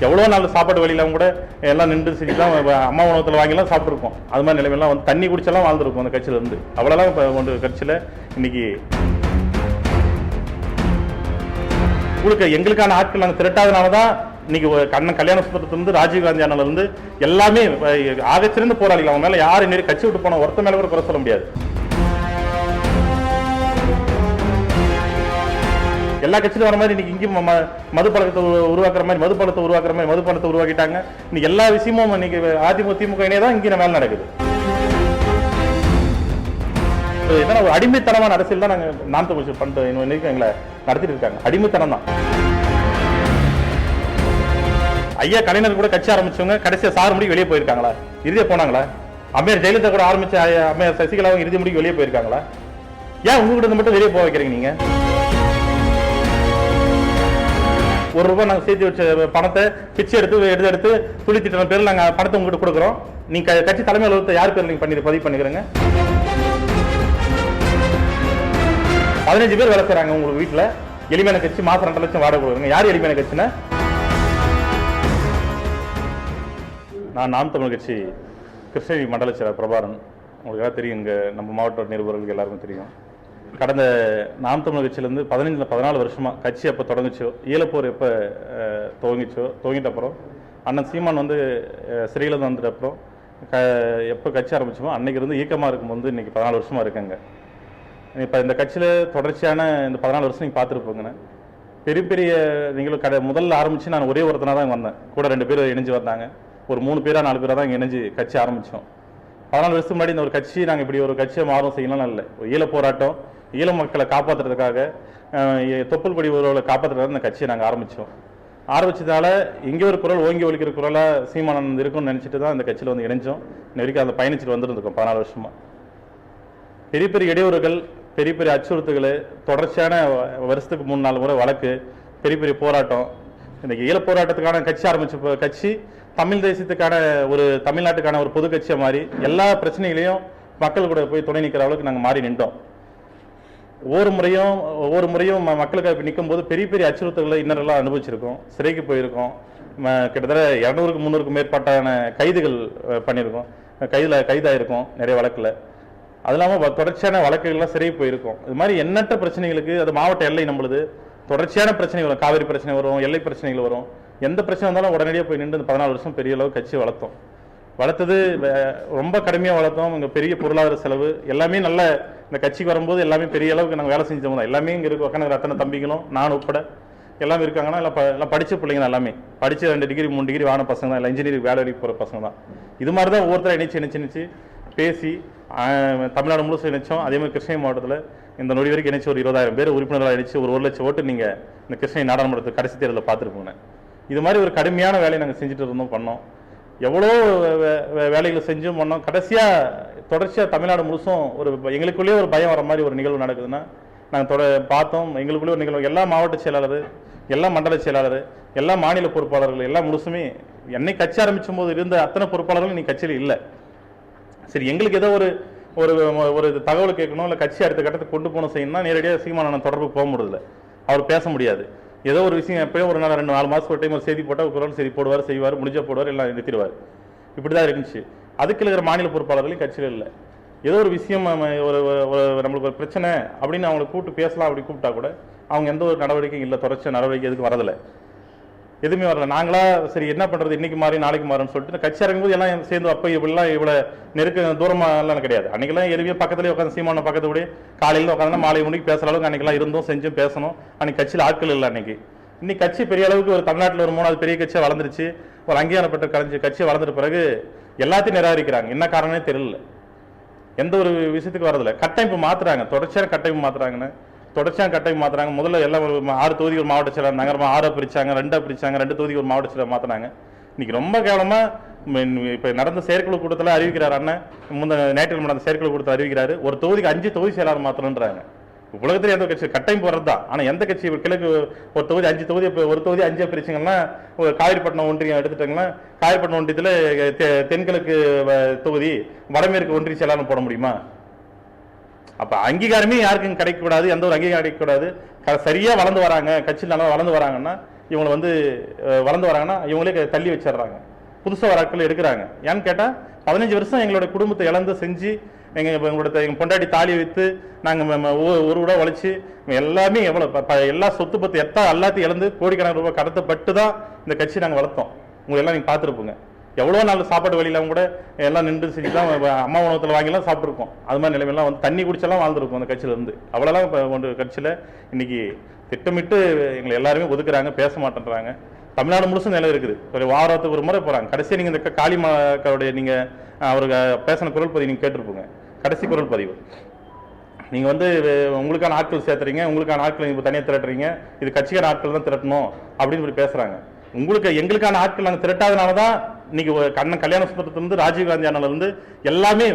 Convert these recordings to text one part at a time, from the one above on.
எவ்வளோ நாள் சாப்பாடு வழியிலாம் கூட எல்லாம் நின்று செஞ்சு தான் அம்மா உணவகத்தில் வாங்கிலாம் சாப்பிட்ருக்கோம். அது மாதிரி நிலைமையெல்லாம் வந்து தண்ணி குடிச்செல்லாம் வாழ்ந்துருக்கும் அந்த கட்சியிலேருந்து. அவ்வளோலாம் இப்போ ஒன்று கட்சியில் இன்னைக்கு உங்களுக்கு எங்களுக்கான ஆட்கள் நாங்கள் திரட்டாதனால தான் இன்னைக்கு கண்ணன் கல்யாண சுத்தத்திலிருந்து ராஜீவ்காந்தி அண்ணலிருந்து எல்லாமே ஆகச்சிறந்த போராளிகள். அவங்க மேலே யாரும் இன்னைக்கு கட்சி விட்டு போன ஒருத்த மேலே கூட குறை சொல்ல முடியாது. எல்லா கட்சியிலும் வர மாதிரி இன்னைக்கு இங்கேயும் மது பழக்கத்தை உருவாக்குற மாதிரி மது பழத்தை உருவாக்கிட்டாங்க. இன்னைக்கு எல்லா விஷயமும் இன்னைக்கு அதிமுக திமுக இணையே தான் இங்கே வேலை நடக்குது. ஏன்னா ஒரு அடிமைத்தனமான அரசியல் தான் நாங்கள் நாம் தமிழ் பண்ணிட்டு எங்களை நடத்திட்டு இருக்காங்க. அடிமைத்தனம் தான். ஐயா கலைஞர் கூட கட்சி ஆரம்பிச்சவங்க கடைசியா சார் முடிக்கு வெளியே போயிருக்காங்களா? இறுதியா போனாங்களா? அம்மையார் ஜெயலலிதா கூட ஆரம்பிச்ச அம்மையார் சசிகலாவும் இறுதி முடிக்கு வெளியே போயிருக்காங்களா? ஏன் உங்ககிட்ட மட்டும் வெளியே போக வைக்கிறீங்க? நீங்க ₹1 நாங்கள் சேர்த்து வச்ச பணத்தை பிச்சை எடுத்து துளி திட்டம் பேரில் நாங்கள் பணத்தை உங்ககிட்ட கொடுக்குறோம். நீங்க கட்சி தலைமை அலுவலகத்தை யார் பேர் நீங்க பதிவு பண்ணிக்கிறீங்க? 15 பேர் வேலை செய்றாங்க உங்களுக்கு வீட்டில். எளிமையான கட்சி மாசம் 2 லட்சம் வாடகை கொடுக்குறீங்க. யார் எளிமையான கட்சின்னா? நான் நாம் தமிழ் கட்சி கிருஷ்ணகிரி மண்டல செயலர் பிரபாரன். உங்களுக்கு எல்லாம் தெரியும், இங்கே நம்ம மாவட்ட நிருபர்களுக்கு எல்லாருக்கும் தெரியும். கடந்த நாம் தமிழ் கட்சியிலேருந்து 14 வருஷமாக கட்சி எப்போ தொடங்குச்சோ, ஈழப்போர் எப்போ துவங்கிட்ட அப்புறம் அண்ணன் சீமான் வந்து சிறையில் வந்துட்ட அப்புறம் எப்போ கட்சி ஆரம்பிச்சோமோ அன்னைக்கு இருந்து இயக்கமாக இருக்கும்போது இன்னைக்கு 14 வருஷமாக இருக்குங்க. இப்போ இந்த கட்சியில் தொடர்ச்சியான இந்த 14 வருஷம் நீங்கள் பார்த்துருப்போங்கண்ணே. பெரிய பெரிய நீங்களும் முதல்ல ஆரம்பித்து நான் ஒரே ஒருத்தனாக தான் வந்தேன். கூட 2 பேர் இணைஞ்சு வந்தாங்க. ஒரு 3 பேரா 4 பேரா தான் இங்கே இணைஞ்சு கட்சி ஆரம்பித்தோம். 14 வருஷத்துக்கு முன்னாடி இந்த ஒரு கட்சி நாங்கள் இப்படி ஒரு கட்சியை மாறும் செய்யலாம் இல்லை. ஈழ போராட்டம், ஈழ மக்களை காப்பாற்றுறதுக்காக, தொப்புள் கொடி உறவுகளை காப்பாற்றுறதுக்காக இந்த கட்சியை நாங்கள் ஆரம்பித்ததால இங்கே ஒரு குரல் ஓங்கி ஒலிக்கிற குரலாக சீமானந்த் இருக்கும்னு நினச்சிட்டு தான் இந்த கட்சியில் வந்து இணைஞ்சோம். இன்ன வரைக்கும் அந்த பயணிச்சுட்டு வந்துருந்துருக்கோம் 14 வருஷமாக. பெரிய பெரிய இடையூறுகள், பெரிய பெரிய அச்சுறுத்துகள், தொடர்ச்சியான வருஷத்துக்கு 3-4 முறை வழக்கு, பெரிய பெரிய போராட்டம். இன்னைக்கு ஈழ போராட்டத்துக்கான கட்சி ஆரம்பிச்ச கட்சி தமிழ் தேசியத்துக்கான ஒரு தமிழ்நாட்டுக்கான ஒரு பொது கட்சியை மாறி எல்லா பிரச்சனைகளையும் மக்கள் கூட போய் துணை நிற்கிற அளவுக்கு நாங்கள் மாறி நின்றோம். ஒவ்வொரு முறையும் மக்களுக்கு நிற்கும் போது பெரிய பெரிய அச்சுறுத்தல்களை இன்னரெல்லாம் அனுபவிச்சிருக்கோம். சிறைக்கு போயிருக்கோம். கிட்டத்தட்ட 200-300க்கும் மேற்பட்டான கைதுகள் பண்ணியிருக்கோம். கைதாயிருக்கோம் நிறைய வழக்கில். அது இல்லாமல் தொடர்ச்சியான வழக்குகள்லாம் சிறைக்கு போயிருக்கோம். இது மாதிரி எண்ணற்ற பிரச்சனைகளுக்கு அது மாவட்ட எல்லை நம்மளுது. தொடர்ச்சியான பிரச்சனை வரும். காவிரி பிரச்சனை வரும், எல்லை பிரச்சனைகள் வரும். எந்த பிரச்சனை வந்தாலும் உடனடியாக போய் நின்று 14 வருஷம் பெரிய அளவு கட்சி வளர்த்தது ரொம்ப கடுமையாக வளர்த்தோம். இங்கே பெரிய பொருளாதார செலவு எல்லாமே நல்ல இந்த கட்சிக்கு வரும்போது எல்லாமே பெரிய அளவுக்கு நாங்கள் வேலை செஞ்சோம் தான். எல்லாமே இங்கே இருக்க உட்காந்து அத்தனை தம்பிகளும் நான் உட்பட எல்லாமே இருக்காங்கன்னா எல்லாம் படித்த பிள்ளைங்க தான். எல்லாமே படித்து 2 டிகிரி 3 டிகிரி வாங்கின பசங்க தான். இல்லை இன்ஜினியரிங் வேலை வரைக்கும் போகிற பசங்க தான். இது மாதிரி தான் ஒவ்வொருத்தரை இணைச்சு பேசி தமிழ்நாடு முழுசும் இணைச்சோம். அதே மாதிரி கிருஷ்ணகிரி மாவட்டத்தில் இந்த நொடி வரைக்கும் இணைச்சு ஒரு 20,000 பேர் உறுப்பினர்களாக இணைச்சு ஒரு 1 லட்சம் ஓட்டு நீங்கள் இந்த கிருஷ்ணகிரி நாடாளுமன்றத்துக்கு கடைசி தேர்தலில் பார்த்துருப்போங்க. இது மாதிரி ஒரு கடுமையான வேலையை நாங்கள் செஞ்சுட்டு பண்ணோம். எவ்வளோ வேலைகளை செஞ்சும் பண்ணோம். தொடர்ச்சியாக தமிழ்நாடு முழுசும் எங்களுக்குள்ளேயே ஒரு பயம் வர மாதிரி ஒரு நிகழ்வு நடக்குதுன்னா நாங்கள் பார்த்தோம். எங்களுக்குள்ளே ஒரு நிகழ்வு எல்லா மாவட்ட செயலாளர், எல்லா மண்டல செயலாளர், எல்லா மாநில பொறுப்பாளர்கள் எல்லாம் முழுசுமே என்னை கட்சி ஆரம்பிச்சும் போது இருந்த அத்தனை பொறுப்பாளர்கள் நீ கட்சியில் இல்லை. சரி, எங்களுக்கு ஏதோ ஒரு தகவல் கேட்கணும், இல்லை கட்சி அடுத்த கட்டத்துக்கு கொண்டு போகணும் செய்யணும்னா நேரடியாக சீமானந்தன் தொடர்பு போக முடியல. அவர் பேச முடியாது. ஏதோ ஒரு விஷயம் எப்பயும் ஒரு நாள் 2-4 மாதத்துக்கு ஒரு டைம் ஒரு செய்தி போட்டால் ஒரு செய்தி போடுவார், செய்வார், முடிஞ்சா போடுவார், எல்லாம் நிறுத்திடுவார். இப்படி தான் இருந்துச்சு. அதுக்கு இருக்கிற மாநில பொறுப்பாளர்களையும் கட்சியில் இல்லை. ஏதோ ஒரு விஷயம் நம்மளுக்கு ஒரு பிரச்சனை அப்படின்னு அவங்களை கூப்பிட்டு பேசலாம் அப்படி கூப்பிட்டா கூட அவங்க எந்த ஒரு நடவடிக்கையும் இல்லை. தொடர்ச்சி நடவடிக்கை எதுக்கு வரதில்லை, எதுவுமே வரல. நாங்களா சரி என்ன பண்ணுறது, இன்னைக்கு மாறி நாளைக்கு மாறுன்னு சொல்லிட்டு கட்சி இறங்கும்போது எல்லாம் சேர்ந்து அப்போ இப்படிலாம் இவ்வளோ தூரமாக எல்லாம் கிடையாது. அன்றைக்கெல்லாம் எதுவே பக்கத்துலேயே உட்காந்து சீமான பக்கத்துடைய காலையில் உட்காந்து மாலை மணிக்கு பேசுகிற அளவுக்கு அன்றைக்கெல்லாம் இருந்தும் செஞ்சும் பேசணும். அன்றைக்கி கட்சியில் ஆட்கள் இல்லை. இன்னைக்கு கட்சி பெரிய அளவுக்கு ஒரு தமிழ்நாட்டில் ஒரு 3வது பெரிய கட்சியாக வளர்ந்துருச்சு. ஒரு அங்கீகாரப்பட்ட கட்சியை வளர்ந்துட்ட பிறகு எல்லாத்தையும் நிராகரிக்கிறாங்க. என்ன காரணமே தெரியல. எந்த ஒரு விஷயத்துக்கு வரதில்லை. கட்டமைப்பு மாற்றுறாங்க, தொடர்ச்சியான கட்டமைப்பு மாற்றுறாங்க. முதல்ல எல்லாம் 6 தொகுதிகள் மாவட்ட செயலர் நகரமாக 6 பிரிச்சாங்க, 2 பிரிச்சாங்க, 2 தொகுதிகள் மாவட்ட செயலர் மாற்றினாங்க. இன்னைக்கு ரொம்ப கேவலமாக இப்போ நடந்த செயற்குழு கூட்டத்தில் அறிவிக்கிறார் அண்ணன். நேற்று நடந்த செயற்குழு கூட்டத்தில் அறிவிக்கிறாரு ஒரு தொகுதிக்கு 5 தொகுதி செயலாளர் மாற்றணுன்றாங்க. உலகத்தில் எந்த கட்சி கட்டமைப்பு வரது தான். ஆனால் எந்த கட்சி கிழக்கு ஒரு தொகுதி 5 தொகுதி, ஒரு தொகுதி 5 பிரிச்சிங்கன்னா ஒரு காவிரிப்பட்டினம் ஒன்றியம் எடுத்துட்டாங்கன்னா காவிரிப்பட்டினம் ஒன்றியத்தில் தென்கிழக்கு தொகுதி வடமேற்கு ஒன்றிய செயலாளர் போட முடியுமா? அப்ப அங்கீகாரமே யாருக்கும் கிடைக்கக்கூடாது, எந்த ஒரு அங்கீகாரம் கிடைக்கக்கூடாது. சரியா வளர்ந்து வராங்க, கட்சி நல்லா வளர்ந்து வராங்கன்னா இவங்களை வந்து வளர்ந்து வராங்கன்னா இவங்களே தள்ளி வச்சிடுறாங்க. புதுசாக வர ஆட்கள் எடுக்கிறாங்க. ஏன்னு கேட்டால் 15 வருஷம் எங்களோட குடும்பத்தை இழந்து செஞ்சு எங்களோட பொண்டாட்டி தாலி வைத்து நாங்கள் ஒரு விட உழைச்சி எல்லாமே எவ்வளோ எல்லா சொத்து பத்து எல்லாத்தையும் இழந்து கோடிக்கணக்கான ரூபாய் கடத்தப்பட்டு தான் இந்த கட்சி நாங்கள் வளர்த்தோம். உங்களை எல்லாம் நீங்கள் பார்த்துருப்போங்க. எவ்வளோ நாள் சாப்பாடு வழியிலாம் கூட எல்லாம் நின்று செஞ்சு தான் அம்மா உணவகத்தில் வாங்கிலாம் சாப்பிட்ருக்கோம். அது மாதிரி நிலைமையெல்லாம் வந்து தண்ணி குடிச்செல்லாம் வாழ்ந்துருக்கும் அந்த கட்சியிலேருந்து. அவ்வளோலாம் இப்போ ஒன்று கட்சியில் இன்னைக்கு திட்டமிட்டு எங்களை எல்லாருமே ஒதுக்குறாங்க, பேச மாட்டேன்றாங்க. தமிழ்நாடு முழுசும் நிலை இருக்குது. ஒரு வாரத்துக்கு ஒரு முறை போகிறாங்க. கடைசியாக நீங்கள் இந்த காளிமாக்காவுடைய நீங்கள் அவருக்கு பேசின குரல் பதிவு நீங்கள் கேட்டிருப்பீங்க. கடைசி குரல் பதிவு நீங்கள் வந்து உங்களுக்கான ஆட்கள் சேர்த்துறீங்க, உங்களுக்கான ஆட்கள் இப்போ தனியாக திரட்டுறீங்க, இது கட்சிக்கான ஆட்கள் தான் திரட்டணும் அப்படின்னு சொல்லி பேசுகிறாங்க. எங்களுக்கான ஆட்கள் நாங்கள் திரட்டாதனால தான் இன்னைக்கு கல்யாண சுந்தரத்திலிருந்து ராஜீவ்காந்தி அண்ணலிருந்து எல்லாமே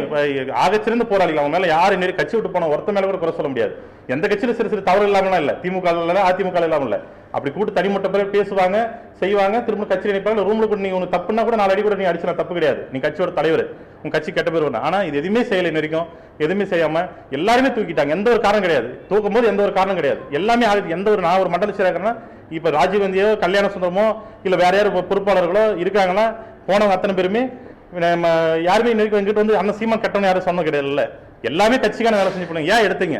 ஆகச்சிறந்த போராளிகள். அவங்க மேலே யாரும் இன்னும் கட்சி விட்டு போன ஒருத்த மேலே கூட குறை சொல்ல முடியாது. எந்த கட்சியில சிறு சிறு தவறு இல்லாமலாம் இல்லை, திமுக இல்லை, அதிமுக இல்லாமல் இல்லை. அப்படி கூட்டு தனிமட்ட பேர் பேசுவாங்க, செய்வாங்க, திரும்ப கட்சியில் நினைப்பாங்க. ரூம்ல கூட நீ உனக்கு தப்புன்னா கூட 4 அடி கூட நீ அடிச்சா தப்பு கிடையாது. நீ கட்சியோட தலைவர், உங்க கட்சி கெட்ட பேர் வேணும். ஆனா இது எதுவுமே செய்யலை இன்ன வரைக்கும். எதுவுமே செய்யாம எல்லாருமே தூக்கிட்டாங்க. எந்த ஒரு காரணம் கிடையாது. தூக்கும் போது எந்த ஒரு காரணம் கிடையாது. எல்லாமே ஆகுது. எந்த ஒரு நான் ஒரு மண்டல செயலாளர்னா இப்ப ராஜீவ்காந்தியோ கல்யாண சுந்தரமோ இல்ல வேற யாரும் பொறுப்பாளர்களோ இருக்காங்கன்னா போனவங்க அத்தனை பேருமே யாருமே எங்கிட்ட வந்து அண்ணன் சீமான் கட்டணும் யாரும் சொன்ன கிடையாது. எல்லாமே கட்சிக்கான வேலை செஞ்சு போனீங்க. ஏன் எடுத்தீங்க?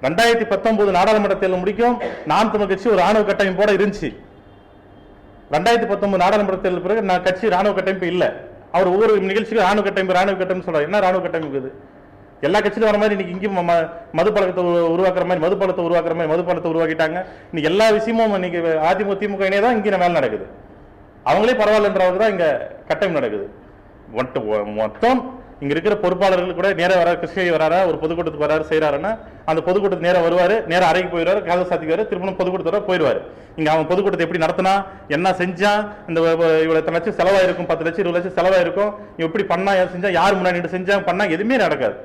2019 நாடாளுமன்ற தேர்தல் முடிக்கும் நாம் தமிழ் கட்சி ஒரு ராணுவ கட்டமைப்போட இருந்துச்சு. 2019 நாடாளுமன்ற தேர்தல் பிறகு நான் கட்சி ராணுவ கட்டமைப்பு இல்லை. அவர் ஒவ்வொரு நிகழ்ச்சிக்கும் ராணுவ கட்டமைப்பு சொல்றாரு. என்ன ராணுவ கட்டமைப்பு இது? எல்லா கட்சியிலும் வர மாதிரி இன்னைக்கு இங்கேயும் மதுப்பழக்கத்தை உருவாக்குற மாதிரி மதுப்பழத்தை உருவாக்கிட்டாங்க. இன்னைக்கு எல்லா விஷயமும் இன்னைக்கு அதிமுக திமுக இணையே தான் இங்கே வேலை நடக்குது. அவங்களே பரவாயில்லன்றவங்க தான் இங்க கட்டமைப்பு நடக்குது. மொத்தம் இங்க இருக்கிற பொறுப்பாளர்கள் கூட நேரம் வர கிருஷ்ணகிரி வராரா, ஒரு பொதுக்கூட்டத்துக்கு வராரு செய்யறாருன்னா அந்த பொதுக்கூட்டத்துக்கு நேரம் வருவாரு, நேரம் அறைக்கு போயிடுவாரு, கதை சாத்திக்குவாரு, திரும்ப பொதுக்கூட்டத்தோட போயிடுவாரு. இங்க அவன் பொதுக்கூட்டத்தை எப்படி நடத்தினா, என்ன செஞ்சா, இந்த இவ்வளவு லட்சம் செலவாயிருக்கும், 10 லட்சம் 20 லட்சம் செலவாயிருக்கும், எப்படி பண்ணா, செஞ்சா, யார் முன்னாடி செஞ்சா பண்ணா எதுவுமே நடக்காது.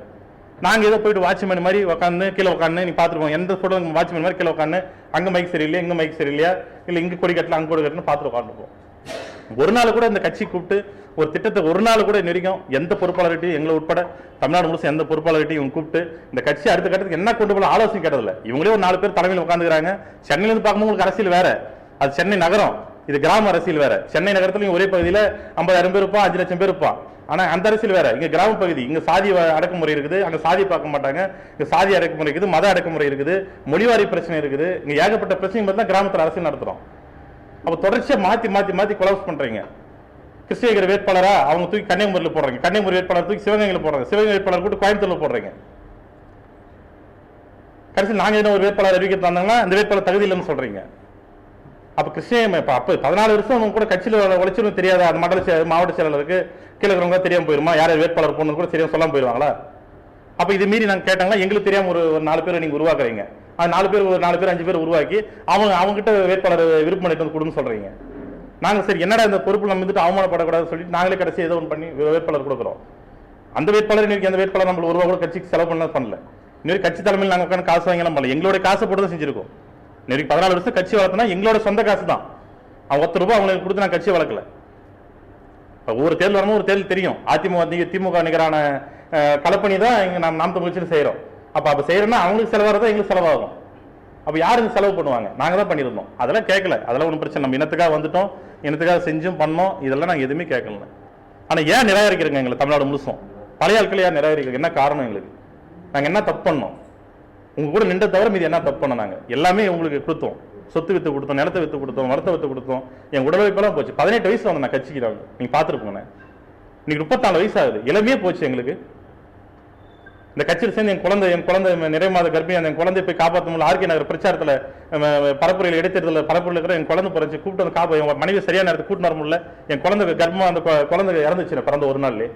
நாங்க ஏதோ போயிட்டு வாட்ச்மேன் மாதிரி உட்காந்து கீழே உட்காந்து நீ பாத்துருவோம். எந்த போட்டோ வாட்ச்மேன் மாதிரி கீழே உட்காந்து அங்க மைக் சரியில்லையா, இங்க மைக் சரியில்லையா, இல்ல இங்க கொடி கட்டலாம் அங்க கொடி கட்டணும் பார்த்துட்டு உட்காந்துருப்போம். ஒரு நாள் கூட இந்த கட்சி கூப்பிட்டு ஒரு திட்டத்தை ஒரு நாள் கூட நெருங்கும் எந்த பொறுப்பாளர்கிட்டையும் எங்களை உட்பட தமிழ்நாடு முழுசும் எந்த பொறுப்பாளர்கிட்டையும் கூப்பிட்டு இந்த கட்சி அடுத்த கட்டத்துக்கு என்ன கொண்டு போல ஆலோசனை கேட்டதில்லை. இவங்களே ஒரு 4 பேர் தலைமையில் உட்காந்துக்கிறாங்க. சென்னையில இருந்து பார்க்கும்போது உங்களுக்கு அரசியல் வேற, அது சென்னை நகரம், இது கிராம அரசியல் வேற. சென்னை நகரத்துல ஒரே பகுதியில் 50,000 பேர் இருப்பான், 5 லட்சம் பேர் இருப்பான். ஆனா அந்த அரசியல் வேற. இங்க கிராம பகுதி, இங்க சாதி அடக்குமுறை இருக்குது, அங்க சாதி பார்க்க மாட்டாங்க. இங்க சாதி அடக்குமுறை இருக்குது, மத அடக்குமுறை இருக்குது, மொழிவாரி பிரச்சனை இருக்குது. இங்க ஏகப்பட்ட பிரச்சனை தான் கிராமத்தில் அரசியல் நடத்துறோம். அப்ப தொடர்ச்சியா மாத்தி கொலாப்ஸ் பண்றீங்க. கிருஷ்ணகிரி வேட்பாளரா அவங்க தூக்கி கன்னியாகுமரியில் போடுறாங்க, கன்னியாகுமரி வேட்பாளர் தூக்கி சிவகங்கையில் போடுறாங்க, சிவகங்கை வேட்பாளர் கூட்டு கோயம்புத்தூர்ல போடுறீங்க. கடைசியில் நாங்க என்ன ஒரு வேட்பாளர் அறிவிக்க தந்தாங்கன்னா அந்த வேட்பாளர் தகுதி இல்லைன்னு சொல்றீங்க. அப்ப கிருஷ்ணகிரி அப்ப 14 வருஷம் அவங்க கூட கட்சியில் உழைச்சிடும் தெரியாத அந்த மாவட்ட செயலாளருக்கு கீழே இருக்கிறவங்க தெரியாம போயிருமா, யார் வேட்பாளர் போகணும் கூட தெரியாம சொல்லாம போயிருவாங்களா? அப்ப இது மீறி நாங்க கேட்டாங்களா? எங்களுக்கு தெரியாம ஒரு 4 பேரை நீங்க உருவாக்குறீங்க. அது 4 பேர் 5 பேர் உருவாக்கி அவங்க கிட்ட வேட்பாளர் விருப்பம் வந்து கொடுன்னு சொல்றீங்க. நாங்க சரி என்னடா இந்த பொறுப்பு நம்ம வந்துட்டு அவமானப்படக்கூடாதுன்னு சொல்லிட்டு நாங்களே கடைசி ஏதோ ஒன்று பண்ணி வேட்பாளர் கொடுக்குறோம். அந்த வேட்பாளர் இன்னைக்கு அந்த வேட்பாளர் நம்ம 1 ரூபா கூட கட்சிக்கு செலவு பண்ணல. இன்னொரு கட்சி தலைமையில் நாங்கள் உட்காந்து காசு வாங்கலாம் பண்ணல, எங்களோட காசை போட்டு தான் செஞ்சிருக்கோம். இன்னைக்கு 14 வருஷம் கட்சி வளர்த்தனா எங்களோட சொந்த காசு தான். அவன் 10 ரூபாய் அவங்களுக்கு கொடுத்து நான் கட்சியை வளர்க்கல. ஒவ்வொரு தேர்தல் வரும்போது ஒரு தேர்தல் தெரியும். திமுக நிகரான கலப்பணி தான் இங்க நாம் தமிழ் செய்யறோம். அப்ப செய்யறோம்னா அவங்களுக்கு செலவாகிறதா எங்களுக்கு செலவாகும். அப்ப யாருக்கு செலவு பண்ணுவாங்க? நாங்க தான் பண்ணிருந்தோம். அதெல்லாம் கேட்கல. அதெல்லாம் ஒன்றும் பிரச்சனை. நம்ம இனத்துக்காக வந்துட்டோம், இனத்துக்காக செஞ்சும் பண்ணோம். இதெல்லாம் நாங்க எதுவுமே கேட்கல. ஆனா ஏன் நிராகரிக்கிறோங்க? எங்களை தமிழ்நாடு முழுசும் பழைய ஆட்கள் ஏன் நிராகரிக்கிறோம்? என்ன காரணம்? எங்களுக்கு நாங்க என்ன தப்பு பண்ணோம்? உங்க கூட நின்ற தவிர மீது என்ன தப்பு பண்ணோம்? நாங்க எல்லாமே உங்களுக்கு கொடுத்தோம். சொத்து வித்து கொடுத்தோம், நிலத்தை வித்து கொடுத்தோம், மரத்தை வித்து கொடுத்தோம். என் உடல் வைப்பெல்லாம் போச்சு. 18 வயசு வந்து நான் கட்சிக்கு நீங்க பாத்துருப்போங்க. இன்னைக்கு 34 வயசு ஆகுது. இளமையே போச்சு எங்களுக்கு. இந்த கட்சியில் சேர்ந்து என் குழந்தை நிறைய மாத கர்ப்பிணி, அந்த குழந்தை போய் காப்பாற்ற முடியல. ஆர்கே நகர் பிரச்சாரத்தில் பரப்புரையில் இடைத்தேர்தல் பரப்புரையில் இருக்கிற என் குழந்தை பிறந்து கூப்பிட்டு வந்து காப்பா என் மனைவி சரியான நேரத்துக்கு கூட்டு வர முடியல. என் குழந்தை கர்ப்பமா அந்த குழந்தை இறந்துச்சு பிறந்த ஒரு நாள்லே.